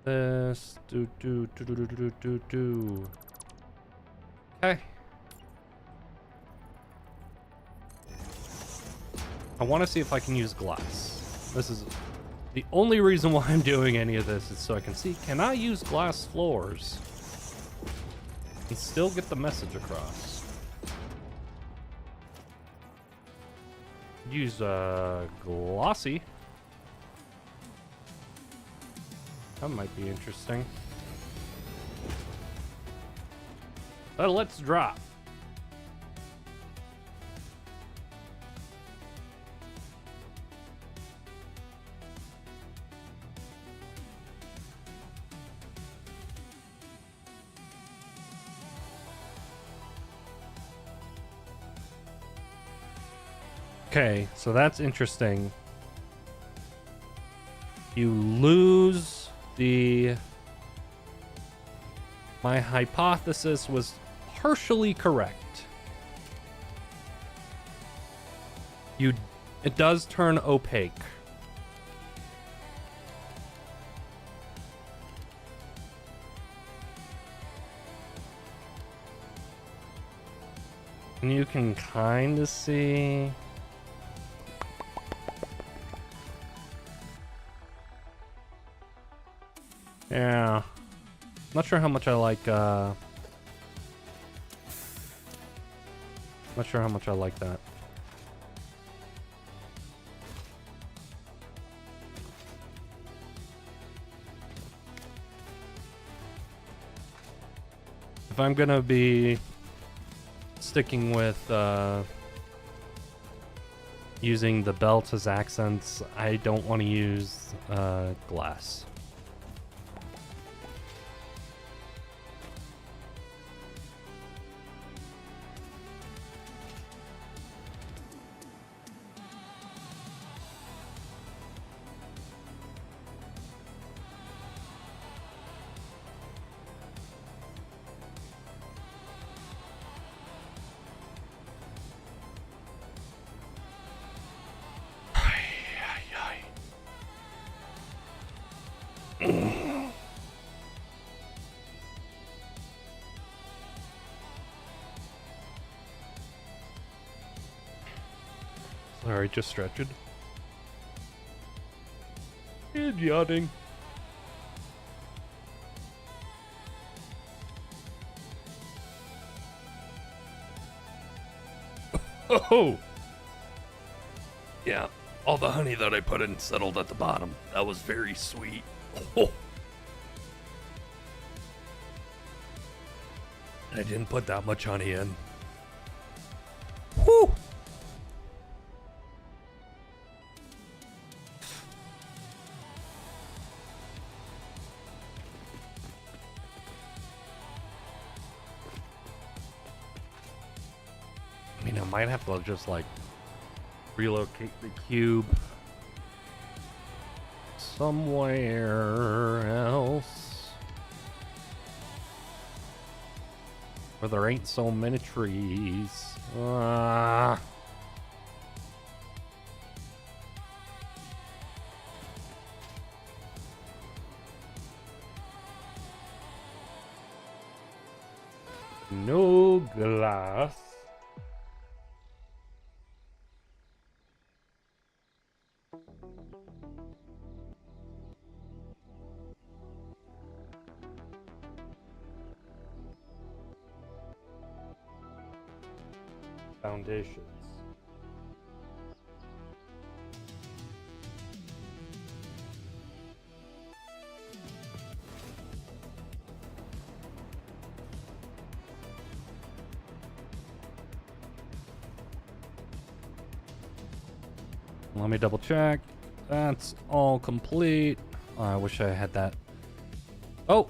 this, Okay. I want to see if I can use glass. This is the only reason why I'm doing any of this is so I can see, can I use glass floors and still get the message across? Use glossy. That might be interesting. But let's drop. Okay, so that's interesting. you lose my hypothesis was partially correct. It does turn opaque. And you can kind of see. Yeah. Not sure how much I like, not sure how much I like that. If I'm gonna be sticking with using the belt as accents, I don't want to use glass. Sorry, just stretching. And yawning. Oh! Yeah, all the honey that I put in settled at the bottom. That was very sweet. Oh. I didn't put that much honey in. Whew! I mean, I might have to just like relocate the cube somewhere else where there ain't so many trees. No glass. Foundations. Let me double check. That's all complete. I wish I had that. Oh,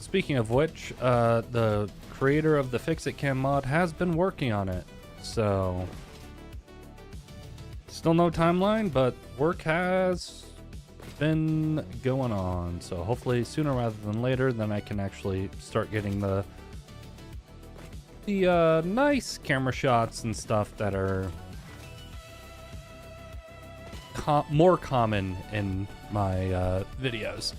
speaking of which, the creator of the Fix-It Cam mod has been working on it. So, still no timeline, but work has been going on. So hopefully sooner rather than later, then I can actually start getting the nice camera shots and stuff that are more common in my videos.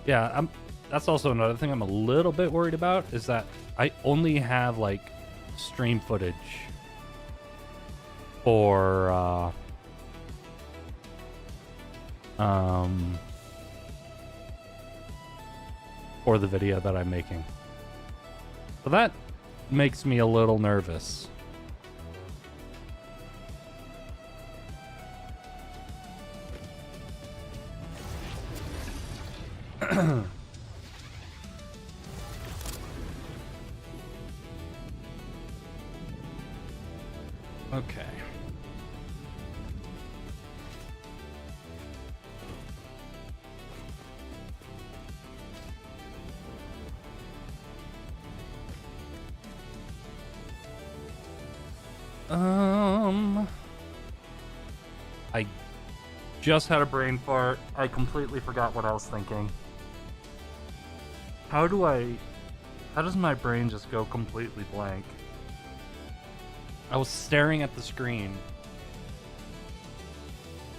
Yeah, that's also another thing I'm a little bit worried about, is that I only have like stream footage for the video that I'm making. So that makes me a little nervous. Okay. I just had a brain fart. I completely forgot what I was thinking. How does my brain just go completely blank? I was staring at the screen.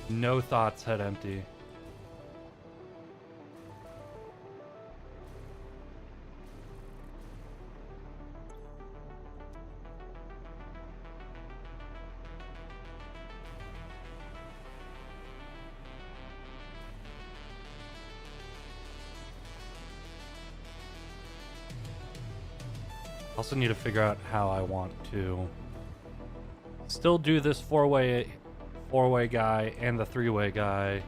No thoughts, head empty. Also need to figure out how I want to still do this four-way guy and the three-way guy.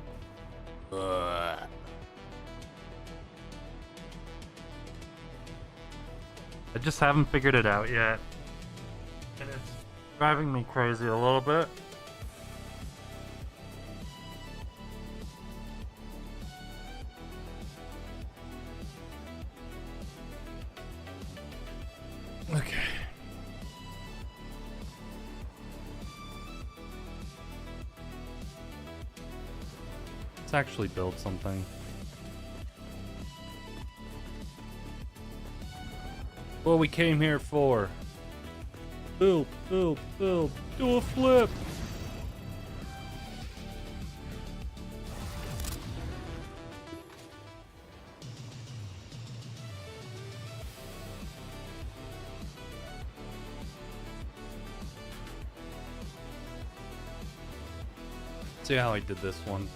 Ugh. I just haven't figured it out yet. And it's driving me crazy a little bit. Okay. Let's actually build something. What we came here for. Build, build, build. Do a flip. See how I did this one.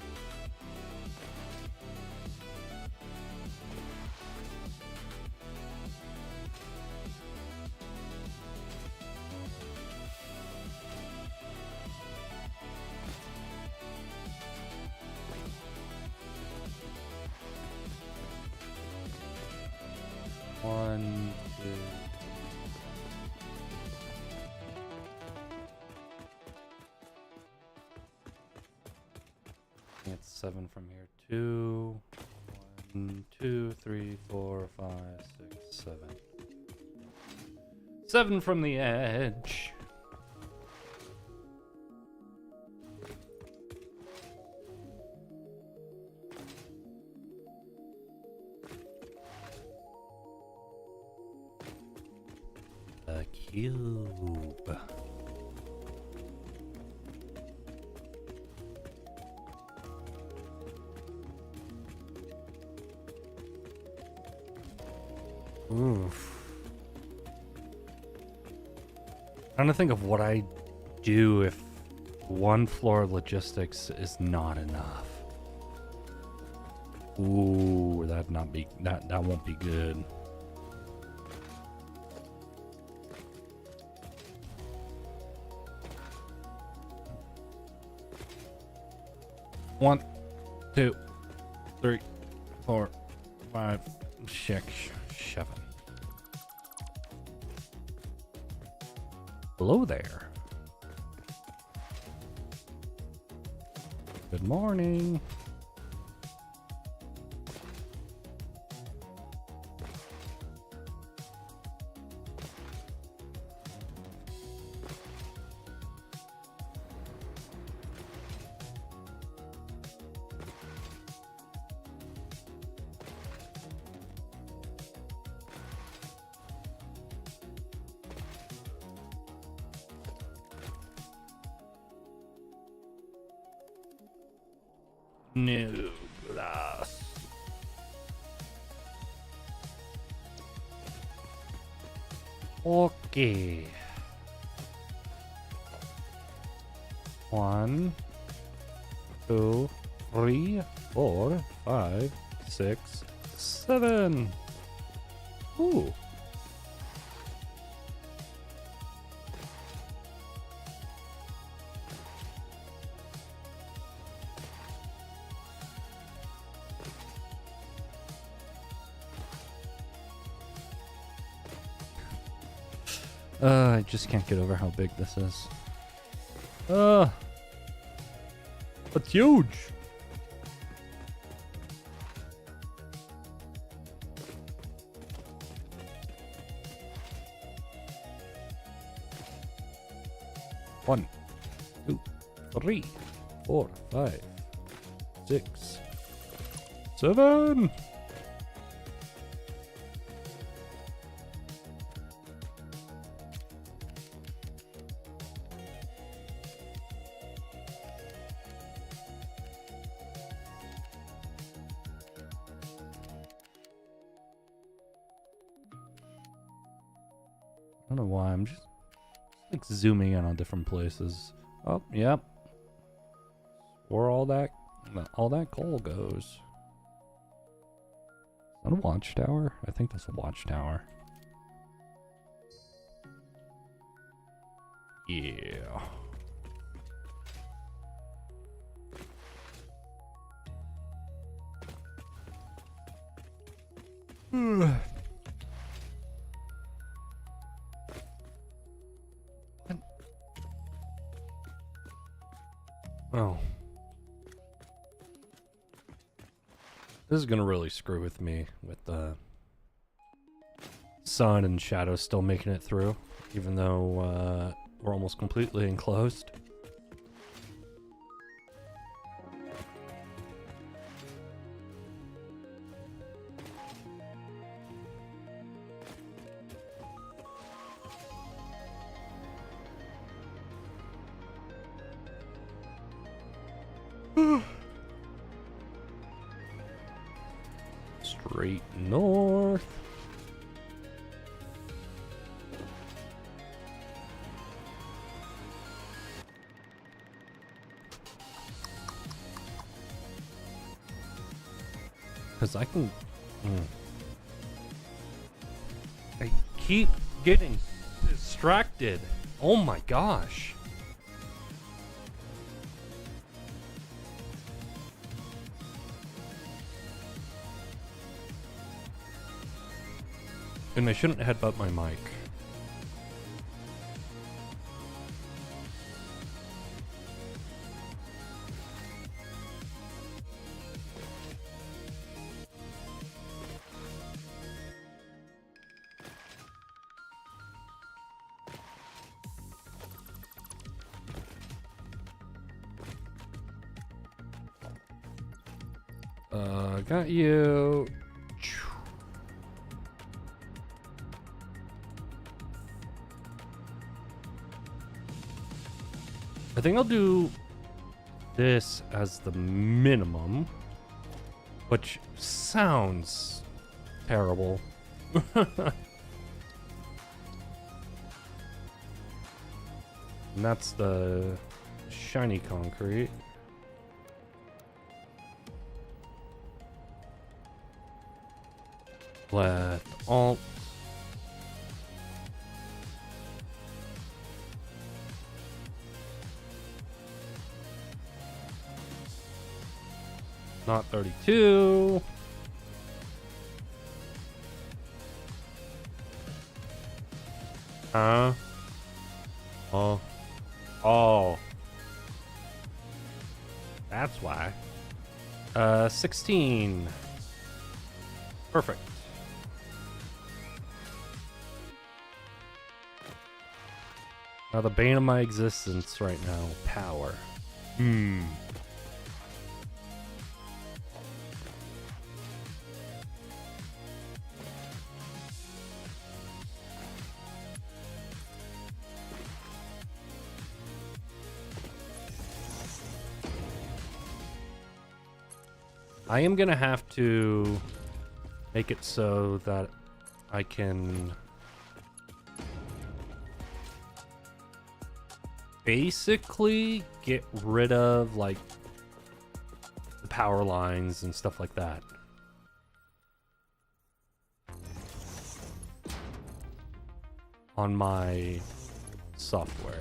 One, two. It's 7 from here. 2, 1, 2, 3, 4, 5, 6, 7. 7 from the edge. A cube. Oof. Trying to think of what I do if one floor of logistics is not enough. Ooh, that won't be good. One, 2, 3, 4, 5, 6, 7. Hello there. Good morning. New glass. Okay. 1, 2, 3, 4, 5, 6, 7. Ooh. I just can't get over how big this is. It's huge. One, 2, 3, 4, 5, 6, 7. I don't know why, I'm just like zooming in on different places. Oh, yep. Where all that coal goes. Is that a watchtower? I think that's a watchtower. Yeah. Oh. This is gonna really screw with me with the sun and shadows still making it through, even though we're almost completely enclosed. Straight north. Because I can... I keep getting distracted. Oh my gosh. And I shouldn't headbutt my mic. Got you. I think I'll do this as the minimum, which sounds terrible. And that's the shiny concrete. Left alt. Not 32. Huh? Oh. Oh. That's why. 16. Perfect. Now the bane of my existence right now, power. I am gonna have to make it so that I can basically get rid of like the power lines and stuff like that. On my software.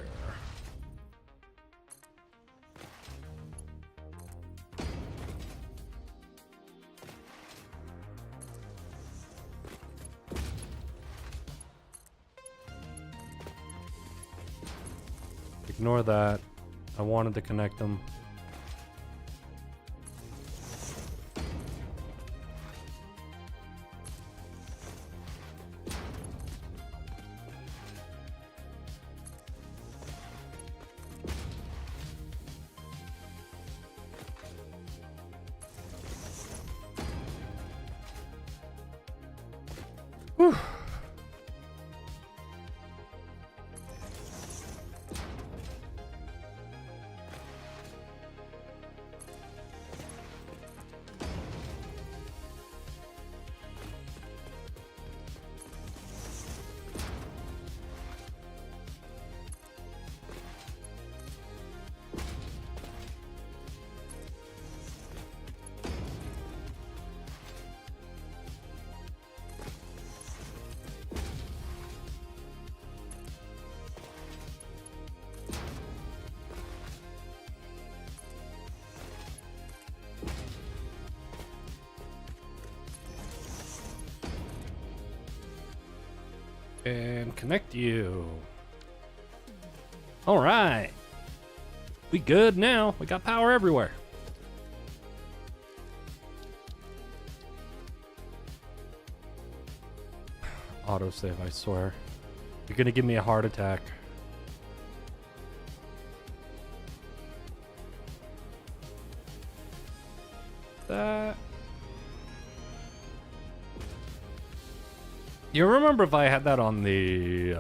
Ignore that. I wanted to connect them. And connect you. All right. We good now. We got power everywhere. Autosave, I swear. You're gonna give me a heart attack. That. You remember if I had that on the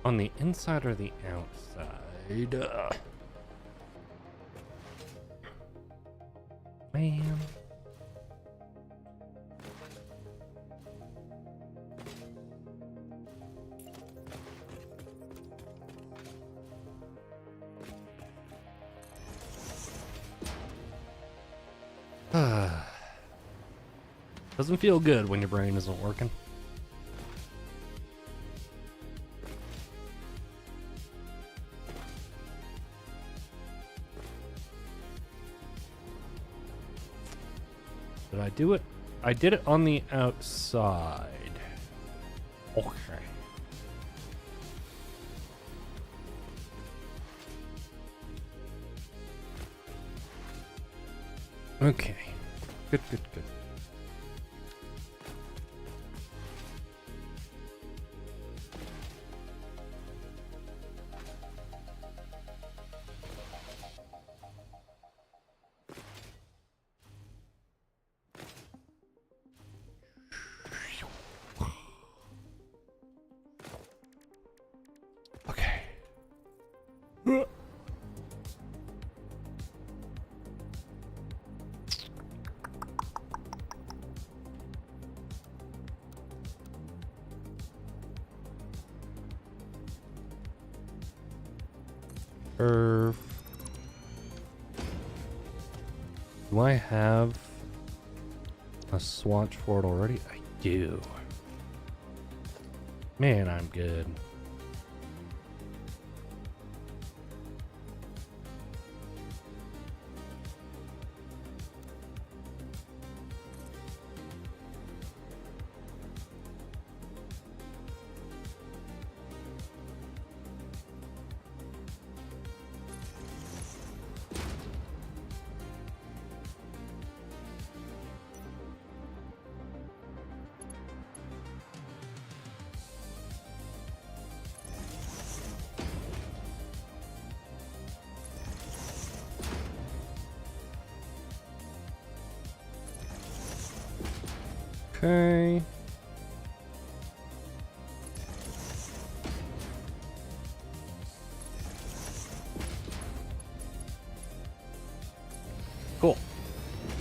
on the inside or the outside? Man. Doesn't feel good when your brain isn't working. Did I do it? I did it on the outside. Okay. Okay. Good, good, good. Okay. Do I have a swatch for it already? I do. Man, I'm good. Okay. Cool.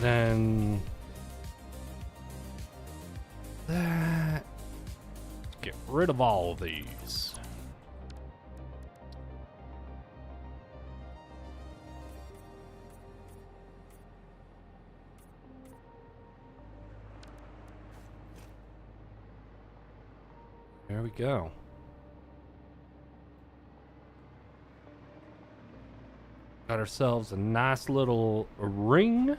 Then that. Get rid of all of these. There we go. Got ourselves a nice little ring.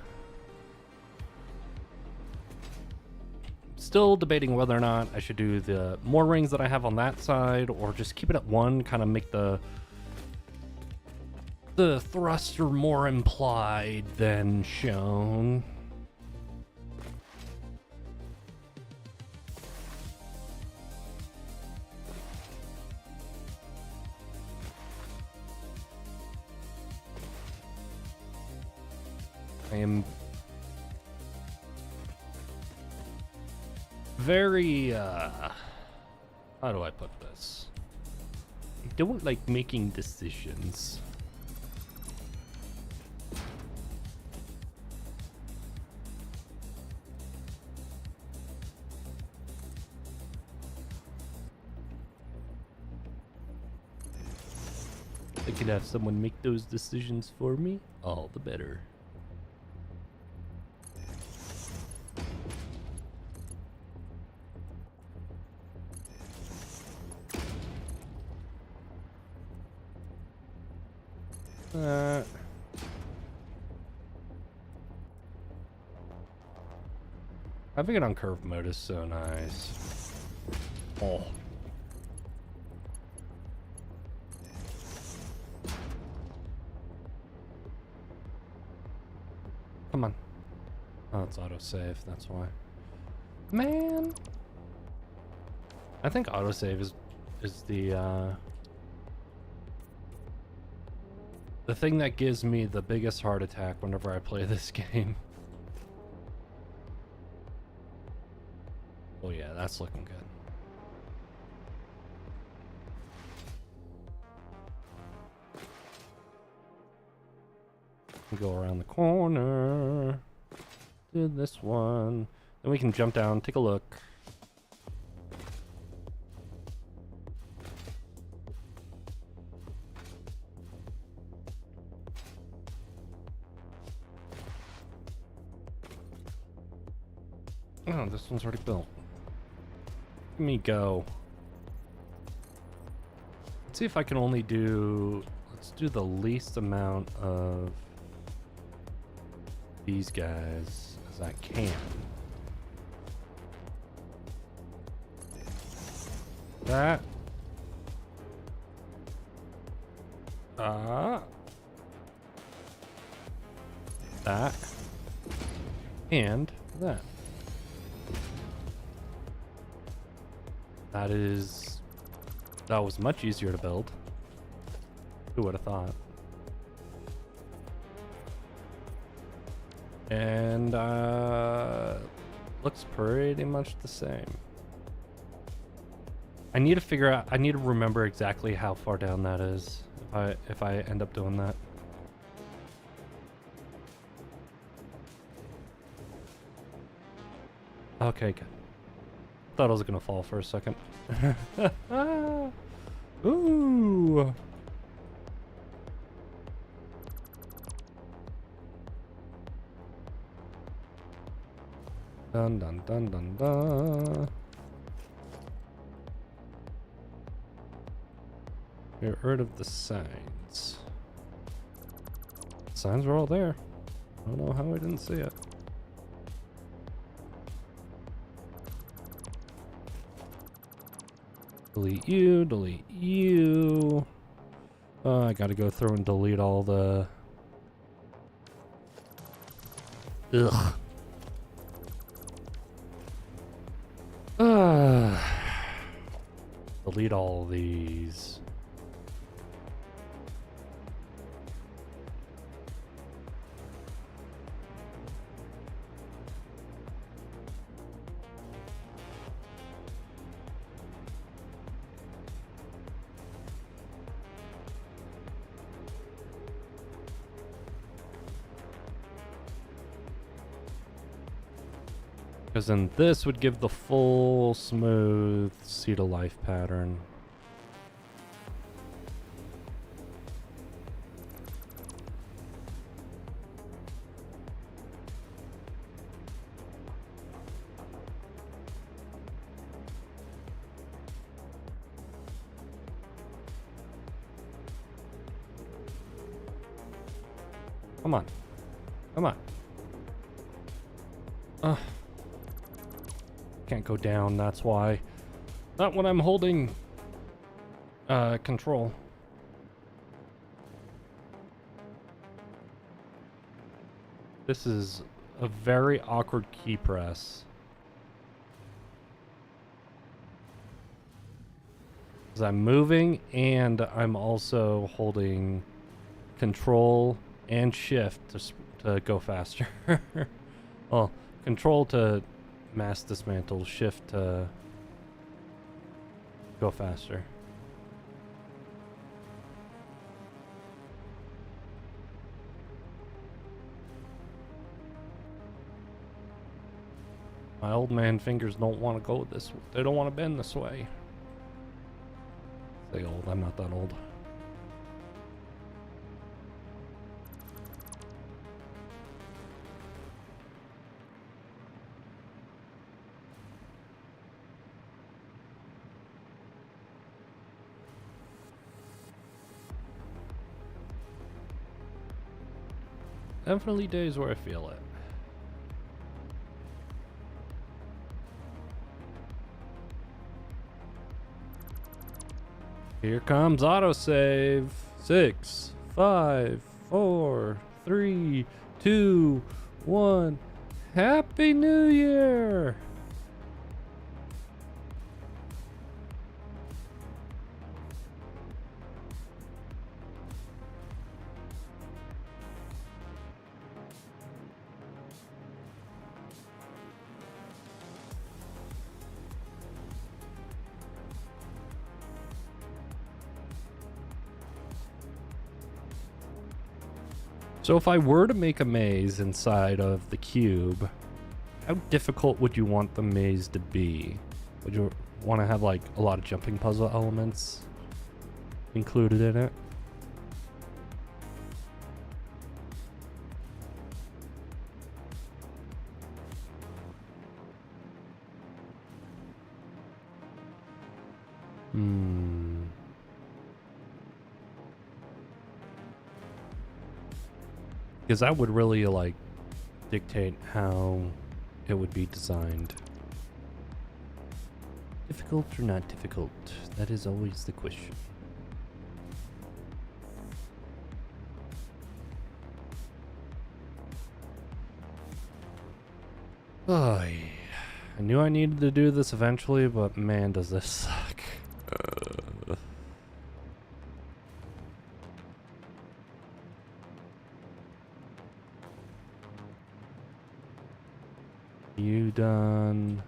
Still debating whether or not I should do the more rings that I have on that side or just keep it at one, kind of make the thruster more implied than shown. I am very, how do I put this? I don't like making decisions. I can have someone make those decisions for me, all the better. Having it on curve mode is so nice. Oh. Come on. Oh, it's autosave, that's why. Man. I think autosave is the thing that gives me the biggest heart attack whenever I play this game. Oh yeah, that's looking good. Go around the corner. Do this one. Then we can jump down, take a look. Oh, this one's already built. Let me go. Let's see if I can only do... Let's do the least amount of these guys as I can. That. That. And that. That was much easier to build. Who would have thought? And looks pretty much the same. I need to figure out, I need to remember exactly how far down that is if I end up doing that. Okay, good. Thought I was gonna fall for a second. Ooh. Dun dun dun dun dun. Get rid of the signs. Signs were all there. I don't know how I didn't see it. Delete you, delete you. I gotta go through and delete all the... Ugh. Delete all these. Because then this would give the full smooth seed of life pattern. Come on. Come on. Can't go down, that's why. Not when I'm holding control. This is a very awkward key press. Because I'm moving and I'm also holding control and shift to go faster. Well, control to mass dismantle, shift to go faster. My old man fingers don't want to go this way. They don't want to bend this way. Say old, I'm not that old. Definitely days where I feel it. Here comes autosave. 6, 5, 4, 3, 2, 1. Happy New Year! So if I were to make a maze inside of the cube, how difficult would you want the maze to be? Would you want to have like a lot of jumping puzzle elements included in it? Because that would really like dictate how it would be designed. Difficult or not difficult? That is always the question. Oh, yeah. I knew I needed to do this eventually, but man, does this suck. You done?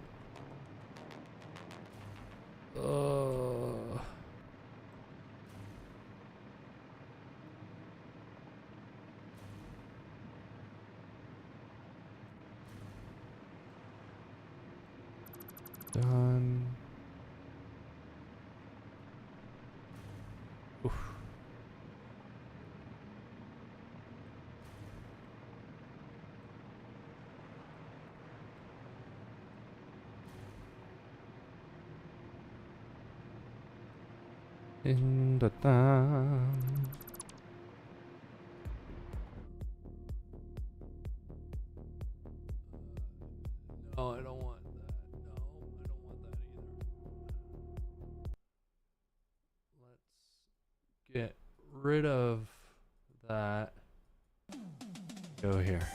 Done. Oof. In the time. No, I don't want that. No, I don't want that either. Let's get rid of that. Go here.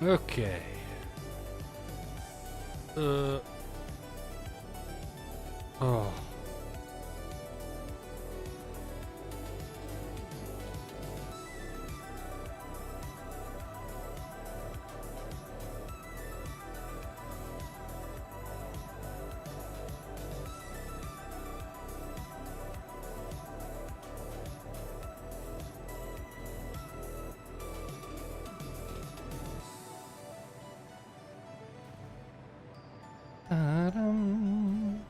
Okay. Oh. Adam.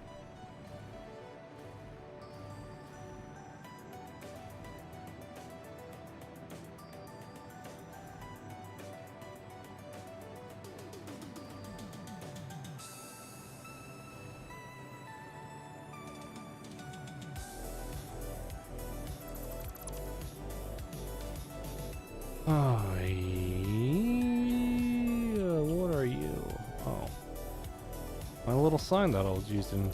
Oh, yeah. What are you? Oh. My little sign that I was using.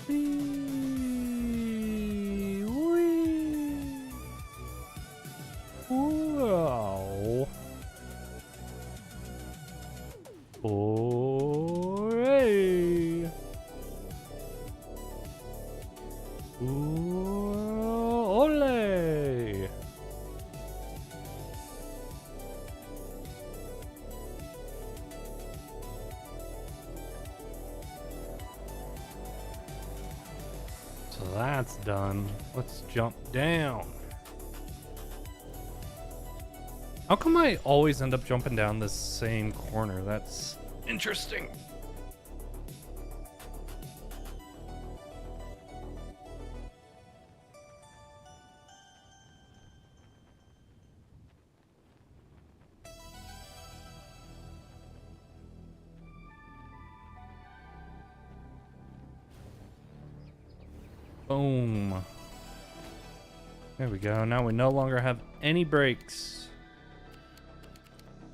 Wee, wee. Wow. Hooray. Ole. So that's done. Let's jump down. How come I always end up jumping down this same corner? That's interesting. Boom. There we go. Now we no longer have any breaks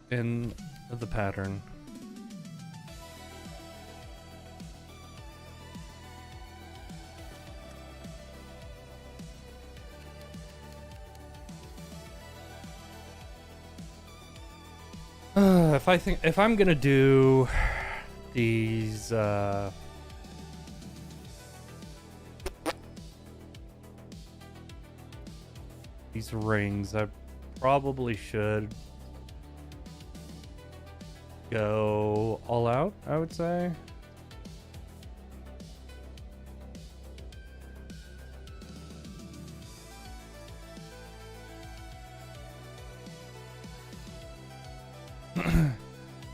in the pattern. If I'm gonna do these rings, I probably should go all out, I would say.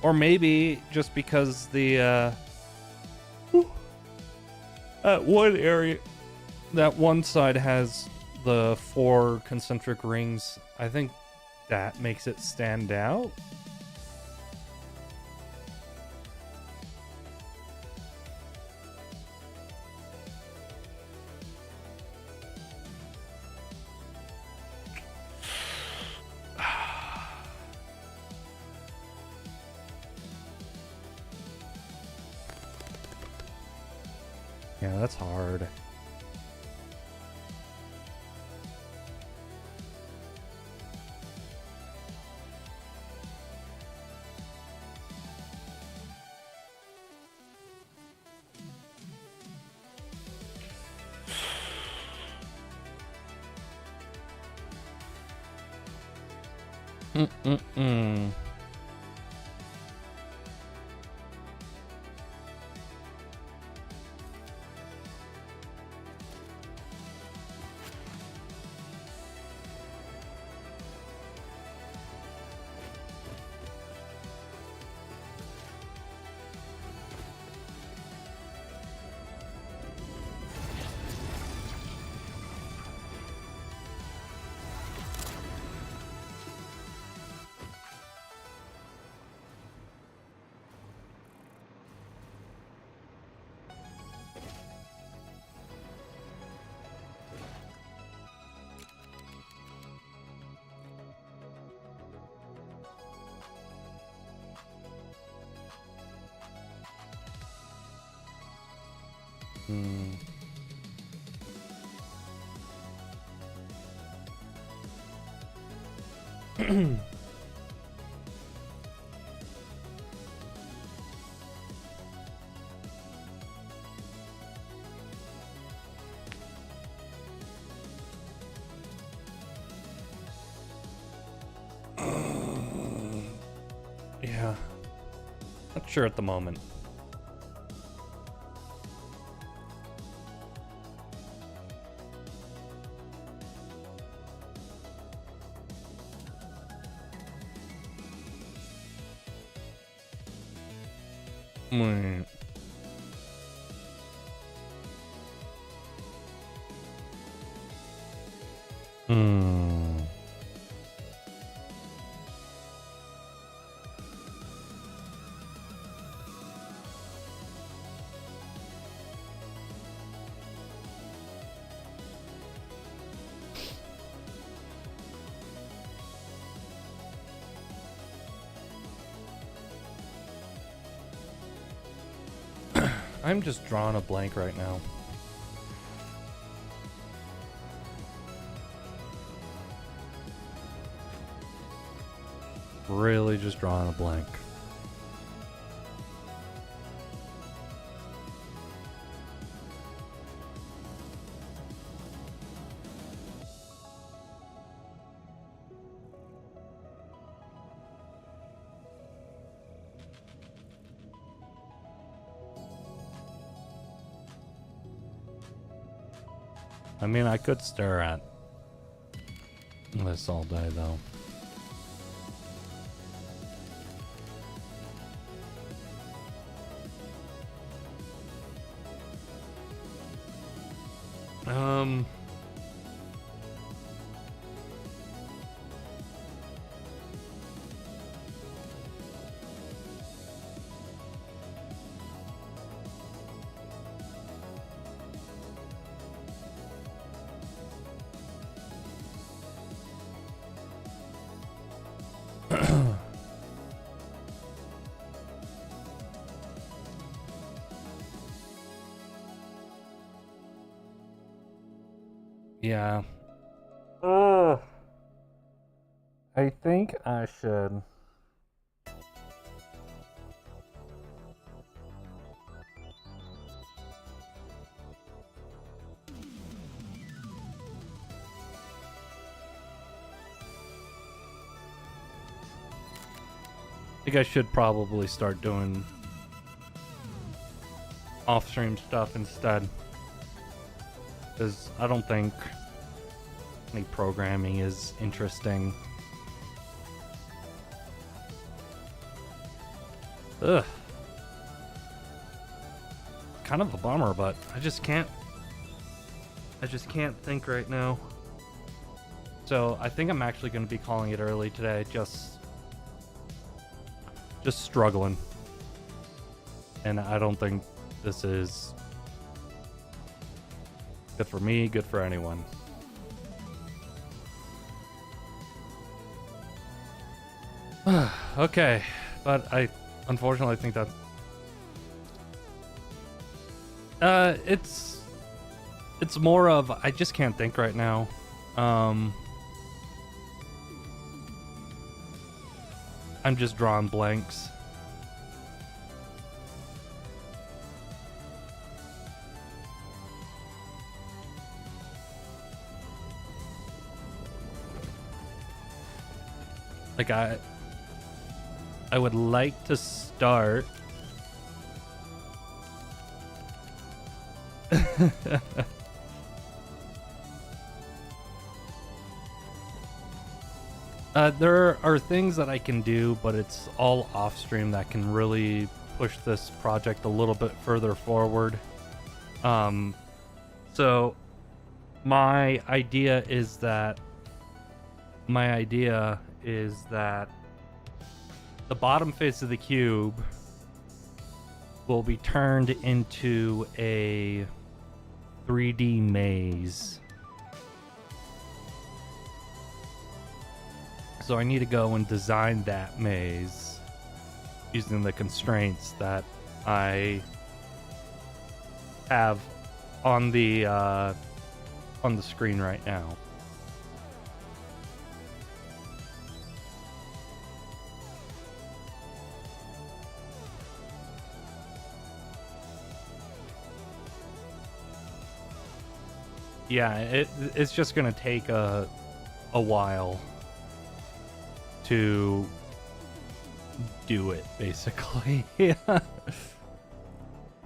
Or maybe just because the at one area, that one side has the 4 concentric rings, I think that makes it stand out. Yeah, that's hard. Mm-mm-mm. Hmm. Yeah. Not sure at the moment. Mm. Mm. I'm just drawing a blank right now. Really just drawing a blank. I mean, I could stare at this all day, though. Um... Yeah. Oh. I think I should. I think I should probably start doing off-stream stuff instead. Because I don't think any programming is interesting. Ugh. Kind of a bummer, but I just can't think right now. So I think I'm actually going to be calling it early today. Just struggling. And I don't think this is good for me, good for anyone. Okay, but I unfortunately think that it's more of I just can't think right now. I'm just drawing blanks. Like I would like to start there are things that I can do, but it's all off stream that can really push this project a little bit further forward. So my idea is that the bottom face of the cube will be turned into a 3D maze. So I need to go and design that maze using the constraints that I have on the screen right now. Yeah, it's just gonna take a while to do it, basically. Yeah.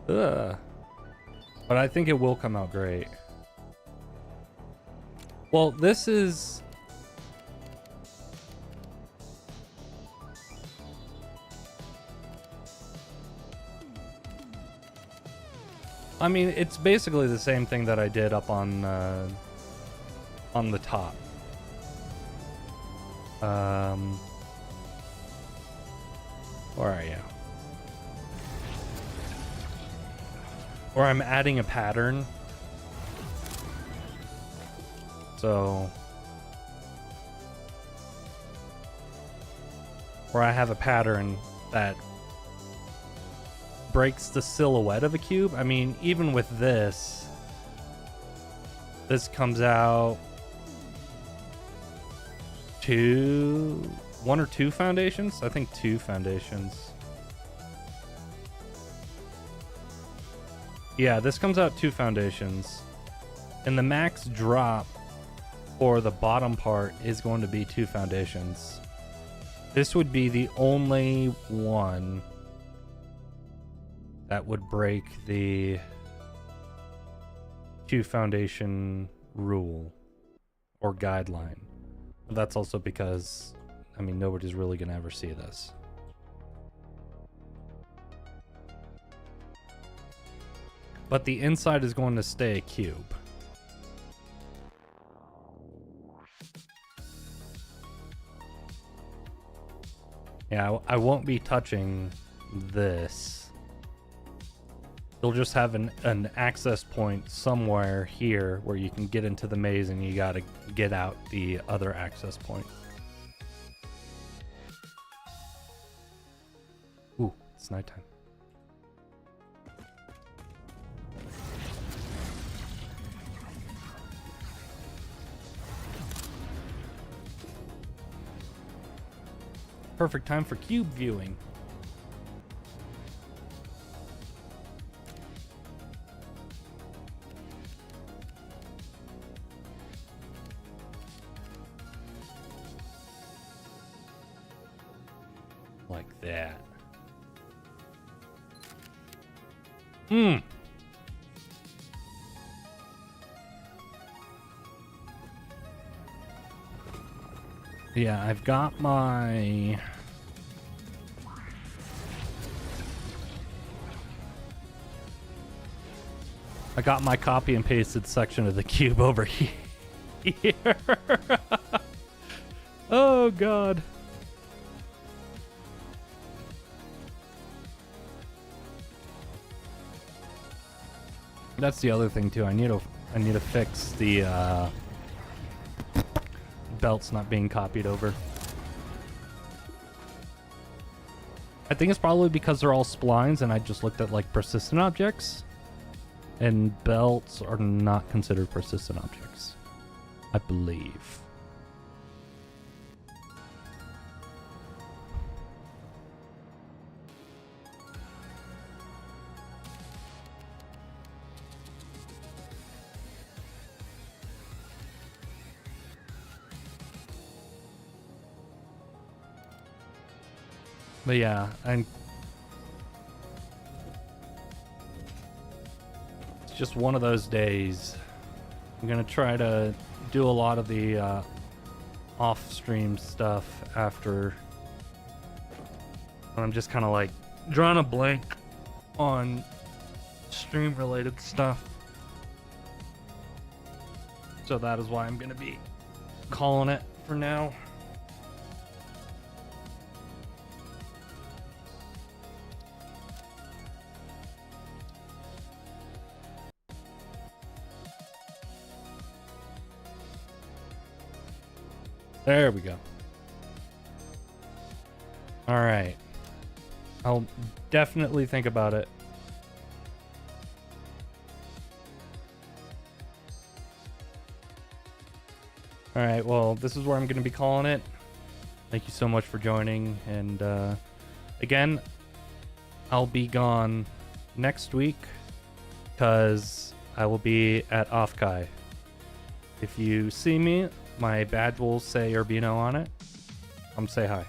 Ugh. But I think it will come out great. Well, this is... I mean, it's basically the same thing that I did up on the top. Where are you? Where I'm adding a pattern. So... where I have a pattern that breaks the silhouette of a cube. I mean, even with this comes out one or two foundations. I think 2 foundations. Yeah, this comes out 2 foundations, and the max drop for the bottom part is going to be 2 foundations. This would be the only one that would break the 2 foundation rule or guideline. But that's also because, I mean, nobody's really gonna ever see this. But the inside is going to stay a cube. Yeah, I won't be touching this. You'll just have an access point somewhere here where you can get into the maze, and you gotta get out the other access point. Ooh, it's nighttime. Perfect time for cube viewing. Like that. Yeah, I've got my... I got my copy and pasted section of the cube over here. Oh, God. That's the other thing, too. I need to fix the, belts not being copied over. I think it's probably because they're all splines and I just looked at like persistent objects, and belts are not considered persistent objects, I believe. But yeah, and it's just one of those days. I'm gonna try to do a lot of the off-stream stuff after. I'm just kind of like drawing a blank on stream-related stuff. So that is why I'm gonna be calling it for now. There we go. All right. I'll definitely think about it. All right, well, this is where I'm going to be calling it. Thank you so much for joining. And again, I'll be gone next week because I will be at Offkai. If you see me, my badge will say Urbino on it. Say hi.